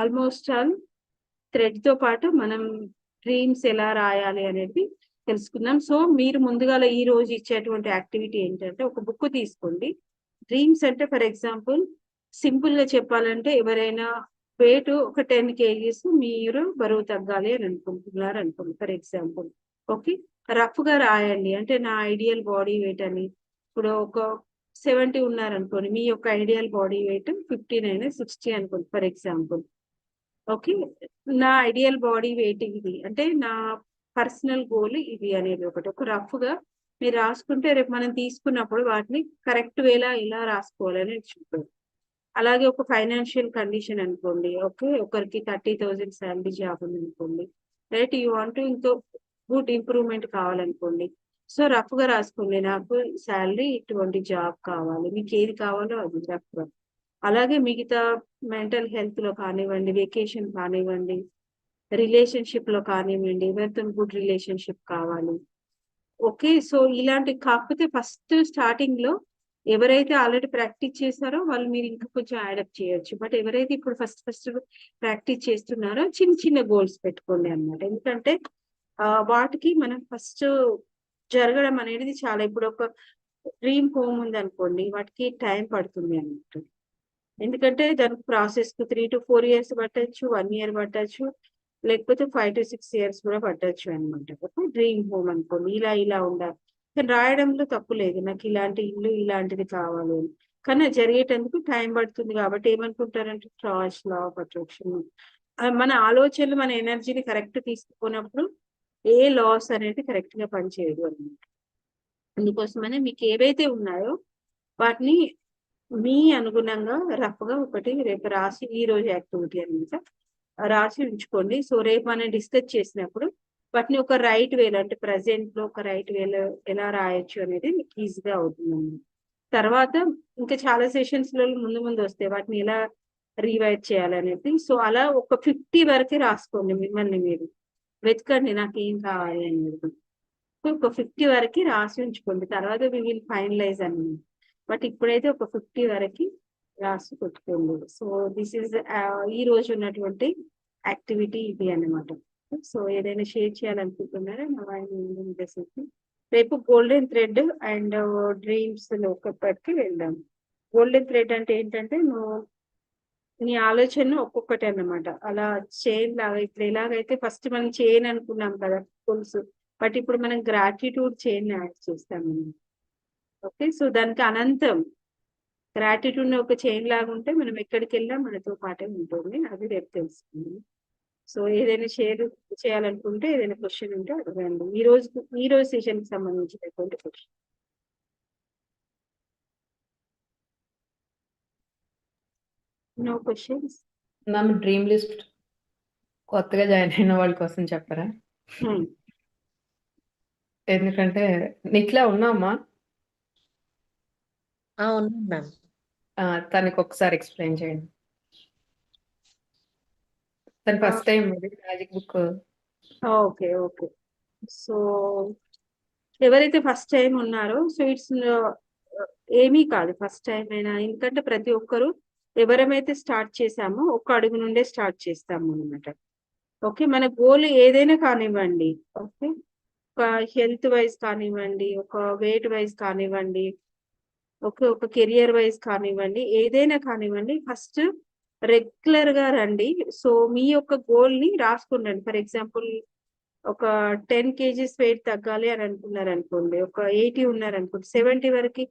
almost all thread తో పాటు మనం డ్రీమ్స్ ఎలా రాయాలి అనేది తెలుసుకుందాం. సో మీరు ముందుగా ఈ రోజు ఇచ్చేటువంటి యాక్టివిటీ ఏంటంటే ఒక బుక్ తీసుకోండి. డ్రీమ్స్ అంటే ఫర్ ఎగ్జాంపుల్ సింపుల్ గా చెప్పాలంటే ఎవరైనా వెయిట్ ఒక 10 kgs మీరు బరువు తగ్గాలి అని అనుకుంటున్నారు అనుకోండి ఫర్ ఎగ్జాంపుల్. ఓకే. రఫ్ గా రాయండి. అంటే నా ఐడియల్ బాడీ వెయిట్ అని. ఇప్పుడు ఒక 70 ఉన్నారనుకోండి, మీ యొక్క ఐడియల్ బాడీ వెయిట్ 59 60 అనుకోండి ఫర్ ఎగ్జాంపుల్. ఓకే. నా ఐడియల్ బాడీ వెయిట్ ఇది, అంటే నా పర్సనల్ గోల్ ఇది అనేది ఒకటి ఒక రఫ్ గా మీరు రాసుకుంటే రేపు మనం తీసుకున్నప్పుడు వాటిని కరెక్ట్ వేలా ఎలా రాసుకోవాలని చూద్దాం. అలాగే ఒక ఫైనాన్షియల్ కండిషన్ అనుకోండి. ఓకే. ఒకరికి 30,000 శాలరీ జాబ్ ఉంది అనుకోండి. రైట్. యూ వాంట్ ఇంకో గుడ్ ఇంప్రూవ్మెంట్ కావాలనుకోండి. సో రఫ్ గా రాసుకోండి. నాకు శాలరీ ఇటువంటి జాబ్ కావాలి. మీకు ఏది కావాలో అది రఫ్ గా. అలాగే మిగతా మెంటల్ హెల్త్ లో కానివ్వండి, వెకేషన్ కానివ్వండి, రిలేషన్షిప్ లో కానివ్వండి, ఎవరితో గుడ్ రిలేషన్షిప్ కావాలి. ఓకే. సో ఇలాంటి కాకపోతే ఫస్ట్ స్టార్టింగ్ లో ఎవరైతే ఆల్రెడీ ప్రాక్టీస్ చేశారో వాళ్ళు మీరు ఇంకా కొంచెం యాడప్ చేయొచ్చు. బట్ ఎవరైతే ఇప్పుడు ఫస్ట్ ప్రాక్టీస్ చేస్తున్నారో చిన్న చిన్న గోల్స్ పెట్టుకోండి అన్నమాట. ఎందుకంటే వాటికి మనం ఫస్ట్ జరగడం అనేది చాలా. ఇప్పుడు ఒక డ్రీమ్ హోమ్ ఉంది అనుకోండి, వాటికి టైం పడుతుంది అన్నమాట. ఎందుకంటే దానికి ప్రాసెస్ కు 3 to 4 years పట్టచ్చు, 1 year పట్టచ్చు, లేకపోతే 5 to 6 years కూడా పట్టచ్చు అనమాట. ఒక డ్రీమ్ హోమ్ అనుకోండి, ఇలా ఉండాలి. కానీ రాయడంలో తప్పు లేదు. నాకు ఇలాంటి ఇల్లు ఇలాంటిది కావాలి అని. కానీ అది జరిగేటందుకు టైం పడుతుంది కాబట్టి ఏమనుకుంటారంటే ట్రాష్ లా ఆఫ్ అట్రాక్షన్. మన ఆలోచనలు మన ఎనర్జీని కరెక్ట్ తీసుకున్నప్పుడు ఏ లాస్ అనేది కరెక్ట్ గా పనిచేయదు అనమాట. అందుకోసమనే మీకు ఏవైతే ఉన్నాయో వాటిని మీ అనుగుణంగా రఫ్ గా ఒకటి రేపు రాసి ఈ రోజు యాక్టివిటీ అనమాట రాసి ఉంచుకోండి. సో రేపు మనం డిస్కస్ చేసినప్పుడు వాటిని ఒక రైట్ వేలో అంటే ప్రజెంట్ లో ఒక రైట్ వేలో ఎలా రాయొచ్చు అనేది మీకు ఈజీగా అవుతుంది. తర్వాత ఇంకా చాలా సెషన్స్ లో ముందు వస్తాయి వాటిని ఎలా రీవైట్ చేయాలనేది. సో అలా ఒక 50 వరకు రాసుకోండి. మిమ్మల్ని మీరు వెతకండి నాకు ఏం కావాలి అనేది. ఒక 50 వరకు రాసి ఉంచుకోండి. తర్వాత వి విల్ ఫైనలైజ్ అన్నమాట. బట్ ఇప్పుడైతే ఒక 50 వరకు రాసి పెట్టుకోండి. సో దిస్ ఈజ్ ఈ రోజు ఉన్నటువంటి యాక్టివిటీ ఇది అన్నమాట. సో ఏదైనా షేర్ చేయాలనుకుంటున్నారా? రేపు గోల్డెన్ థ్రెడ్ అండ్ డ్రీమ్స్ ఒకప్పటికి వెళ్దాం. గోల్డెన్ థ్రెడ్ అంటే ఏంటంటే నువ్వు నీ ఆలోచన ఒక్కొక్కటి అన్నమాట. అలా చైన్ లాగా ఇప్పుడు ఎలాగైతే ఫస్ట్ మనం చైన్ అనుకున్నాం కదా పులుసు, బట్ ఇప్పుడు మనం గ్రాటిట్యూడ్ చైన్ యాడ్ చేస్తాము. ఓకే. సో దానికి అనంతం గ్రాటిట్యూడ్ ఒక చైన్ లాగా ఉంటే మనం ఎక్కడికి వెళ్ళినా మనతో పాటే ఉంటుంది. అది రేపు తెలుసుకుందాం. సో ఏదైనా షేర్ చేయాలనుకుంటే ఏదైనా క్వశ్చన్ ఉంటే అడగండి. ఈ రోజు సెషన్ కి సంబంధించినటువంటి question. No questions. Ma'am dream list కొత్తగా జాయిన్ అయిన వాళ్ళ కోసం చెప్పరా? ఎందుకంటే నీట్లా ఉన్నామా అవును మ్యామ్. తనకి ఒకసారి ఎక్స్ప్లెయిన్ చేయండి. తను first time magic book okay. Okay. So, ఎవరైతే ఫస్ట్ టైమ్ ఉన్నారో సో, ఇట్స్ ఏమీ కాదు ఫస్ట్ టైమ్ అయినా. ఎందుకంటే ప్రతి ఒక్కరు ఎవరమైతే స్టార్ట్ చేసామో ఒక్క అడుగు నుండే స్టార్ట్ చేస్తాము అన్నమాట. ఓకే. మన గోల్ ఏదైనా కానివ్వండి. ఓకే. ఒక హెల్త్ వైస్ కానివ్వండి, ఒక వెయిట్ వైస్ కానివ్వండి, ఒక కెరియర్ వైస్ కానివ్వండి, ఏదైనా కానివ్వండి ఫస్ట్ రెగ్యులర్‌గా రండి. సో, మీ యొక్క గోల్‌ని రాసుకుండండి. ఫర్ ఎగ్జాంపుల్ ఒక 10 కేజీస్ వెయిట్ తగ్గాలి అని అనుకున్నారనుకోండి. ఒక 80 ఉన్నారనుకోండి. 70 వరకి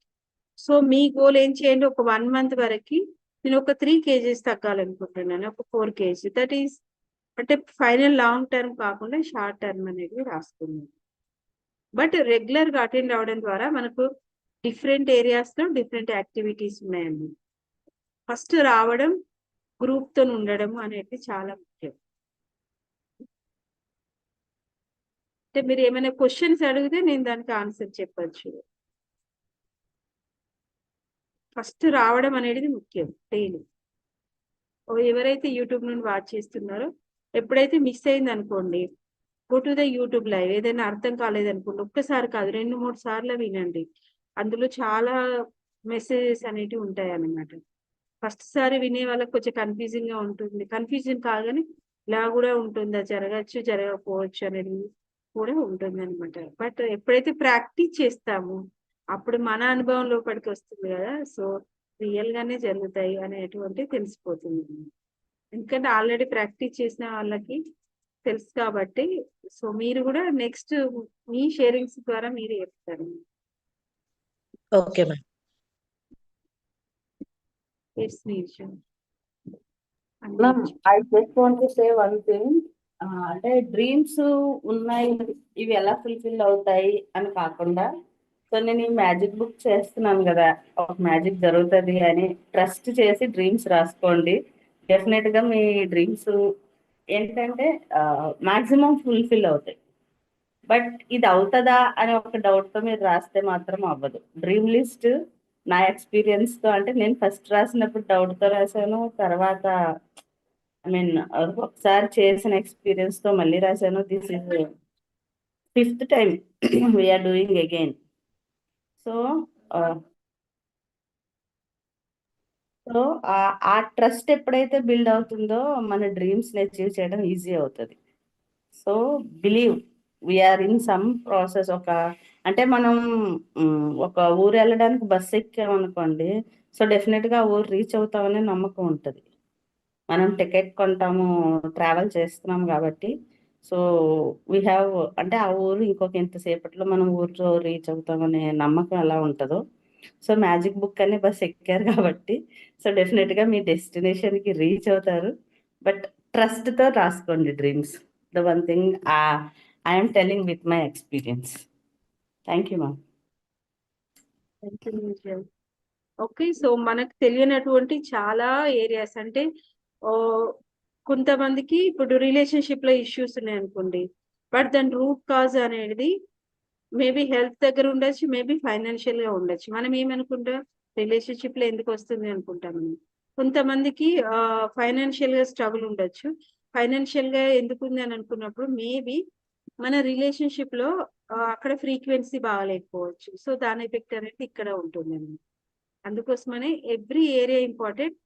సో, మీ గోల్ ఏం చేయండి ఒక 1 మంత్ వరకి నేను ఒక 3 కేజీస్ తగ్గాలనుకుంటున్నాను. ఒక 4 కేజీ దట్ ఈస్ అంటే ఫైనల్ లాంగ్ టర్మ్ కాకుండా షార్ట్ టర్మ్ అనేది రాసుకున్నాను. బట్ రెగ్యులర్‌గా అటెండ్ అవ్వడం ద్వారా మనకు డిఫరెంట్ ఏరియాస్‌లో డిఫరెంట్ యాక్టివిటీస్ ఉన్నాయండి. ఫస్ట్ రావడం, గ్రూప్‌తోని ఉండడం అనేది చాలా ముఖ్యం. అంటే మీరు ఏమైనా క్వెషన్స్ అడిగితే నేను దానికి ఆన్సర్ చెప్పొచ్చు. ఫస్ట్ రావడం అనేది ముఖ్యం డైలీ. ఎవరైతే యూట్యూబ్ నుండి వాచ్ చేస్తున్నారో ఎప్పుడైతే మిస్ అయిందనుకోండి, go to the YouTube live. ఏదైనా అర్థం కాలేదనుకోండి, ఒక్కసారి కాదు 2, 3 సార్లు వినండి. అందులో చాలా మెసేజెస్ అనేటివి ఉంటాయన్నమాట. ఫస్ట్ సారి వినే వాళ్ళకి కొంచెం కన్‌ఫ్యూజింగ్‌గా ఉంటుంది. కన్‌ఫ్యూజన్ కాదు గానీ, ఇలా గూడా ఉంటుందా? జరగచ్చు, జరగకపోవచ్చు అనేది కూడా ఉంటుందన్నమాట. బట్ ఎప్పుడైతే ప్రాక్టీస్ చేస్తామో, అప్పుడు మన అనుభవం లోపలికి వస్తుంది గదా! సో, రియల్‌గానే జరుగుతాయి అనేటువంటిది తెలిసిపోతుంది. ఎందుకంటే ఆల్రెడీ ప్రాక్టీస్ చేసిన వాళ్ళకి తెలుసు కాబట్టి, సో, మీరు గూడా నెక్స్ట్ మీ షేరింగ్స్ ద్వారా మీరు చెప్తారు. Okay ma'am. ఇట్స్ మీ విషయం. Ma'am I just want to say one thing. అంటే డ్రీమ్స్ ఉన్నాయి, ఇవి ఎలా ఫుల్ఫిల్ అవుతాయి అని కాకుండా, సో నేను ఈ మ్యాజిక్ బుక్ చేస్తున్నాను కదా, ఒక మ్యాజిక్ జరుగుతుంది అని ట్రస్ట్ చేసి డ్రీమ్స్ రాసుకోండి. డెఫినెట్గా మీ డ్రీమ్స్ ఏంటంటే మాక్సిమం ఫుల్ఫిల్ అవుతాయి. బట్ ఇది అవుతుందా అని ఒక డౌట్తో మీరు రాస్తే మాత్రం అవ్వదు. డ్రీమ్ లిస్ట్ నా ఎక్స్పీరియన్స్తో, అంటే నేను ఫస్ట్ రాసినప్పుడు డౌట్తో రాశాను, తర్వాత ఐ మీన్ ఒకసారి చేసిన ఎక్స్పీరియన్స్తో మళ్ళీ రాశాను. This is 5th time we are doing again. So so ఆ ట్రస్ట్ ఎప్పుడైతే బిల్డ్ అవుతుందో మన డ్రీమ్స్ని అచీవ్ చేయడం ఈజీ అవుతుంది. So believe we are in some process. అంటే మనం ఒక ఊరు వెళ్ళడానికి బస్సు ఎక్కామనుకోండి, సో డెఫినెట్గా ఆ ఊరు రీచ్ అవుతామనే నమ్మకం ఉంటుంది. మనం టికెట్ కొంటాము, ట్రావెల్ చేస్తున్నాం కాబట్టి. సో వీ హ్యావ్ అంటే ఆ ఊరు ఇంకొక ఎంతసేపట్లో మనం ఊరు రీచ్ అవుతామనే నమ్మకం ఎలా ఉంటుందో, సో మ్యాజిక్ బుక్ అనే బస్ ఎక్కారు కాబట్టి సో డెఫినెట్గా మీ డెస్టినేషన్కి రీచ్ అవుతారు. బట్ ట్రస్ట్తో రాసుకోండి dreams. The one thing I'm telling with my experience. Thank you ma'am. Thank you Vijay. Okay. So మనకు తెలియనటువంటి చాలా ఏరియాస్ అంటే కొంతమందికి ఇప్పుడు రిలేషన్షిప్ లో ఇష్యూస్ ఉన్నాయనుకోండి, బట్ దాని రూట్ కాజ్ అనేది మేబీ హెల్త్ దగ్గర ఉండొచ్చు, మేబీ ఫైనాన్షియల్ గా ఉండొచ్చు. మనం ఏమనుకుంటాం రిలేషన్షిప్ లో ఎందుకు వస్తుంది అనుకుంటాం. కొంతమందికి ఫైనాన్షియల్ గా స్ట్రగుల్ ఉండొచ్చు. ఫైనాన్షియల్ గా ఎందుకు ఉంది అని అనుకున్నప్పుడు మేబీ మన రిలేషన్షిప్ లో అక్కడ ఫ్రీక్వెన్సీ బాగాలేకపోవచ్చు. సో దాని ఎఫెక్ట్ అనేది ఇక్కడ ఉంటుందండి. అందుకోసమనే ఎవ్రీ ఏరియా ఇంపార్టెంట్.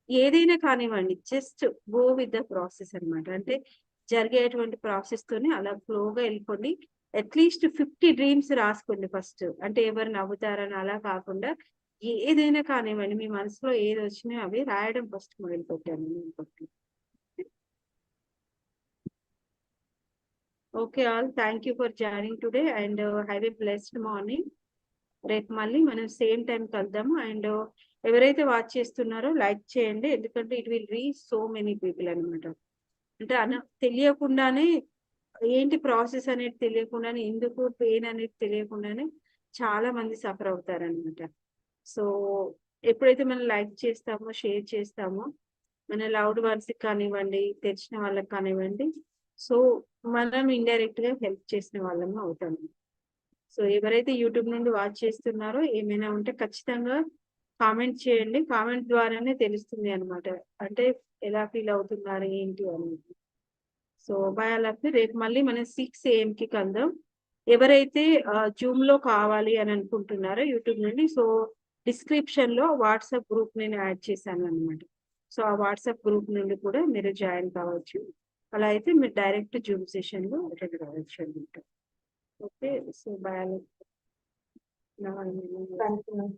ఏదైనా కానివ్వండి, just go with the process అన్నమాట. అంటే జరిగేటువంటి ప్రాసెస్ తోనే అలా ఫ్లోగా వెళ్ళిపోండి. అట్లీస్ట్ 50 డ్రీమ్స్ రాసుకోండి ఫస్ట్. అంటే ఎవరు నవ్వుతారని అలా కాకుండా ఏదైనా కానివ్వండి, మీ మనసులో ఏది వచ్చినా అవి రాయడం ఫస్ట్ మొదలు పెట్టాను. Okay all, thank you for joining today and have a blessed morning. రేపు మళ్ళీ మనం సేమ్ టైం కలుద్దాము. అండ్ ఎవరైతే వాచ్ చేస్తున్నారో లైక్ చేయండి, ఎందుకంటే it will reach so many people అనమాట. అంటే తెలియకుండానే ఏంటి ప్రాసెస్ అనేది తెలియకుండానే, ఎందుకు పెయిన్ అనేది తెలియకుండానే చాలా మంది సఫర్ అవుతారనమాట. సో ఎప్పుడైతే మనం లైక్ చేస్తామో, షేర్ చేస్తామో, మన లవ్డ్ వన్స్కి కానివ్వండి, తెలిసిన వాళ్ళకి కానివ్వండి, సో మనం ఇండైరెక్ట్ గా హెల్ప్ చేసిన వాళ్ళము అవుతాము. సో ఎవరైతే యూట్యూబ్ నుండి వాచ్ చేస్తున్నారో ఏమైనా ఉంటే ఖచ్చితంగా కామెంట్ చేయండి. కామెంట్ ద్వారానే తెలుస్తుంది అనమాట, అంటే ఎలా ఫీల్ అవుతున్నారు ఏంటి అనేది. సో బయాలజీ రేపు మళ్ళీ మనం 6 AM కి కలుద్దాం. ఎవరైతే జూమ్ లో కావాలి అని అనుకుంటున్నారో యూట్యూబ్ నుండి, సో డిస్క్రిప్షన్ లో వాట్సాప్ గ్రూప్ నేను యాడ్ చేశాను అనమాట. సో ఆ వాట్సాప్ గ్రూప్ నుండి కూడా మీరు జాయిన్ కావచ్చు. అలా అయితే మీరు డైరెక్ట్ జూమ్ సెషన్ లో అటెండ్ కావచ్చు అనమాట. Okay, so biology thank you ma'am.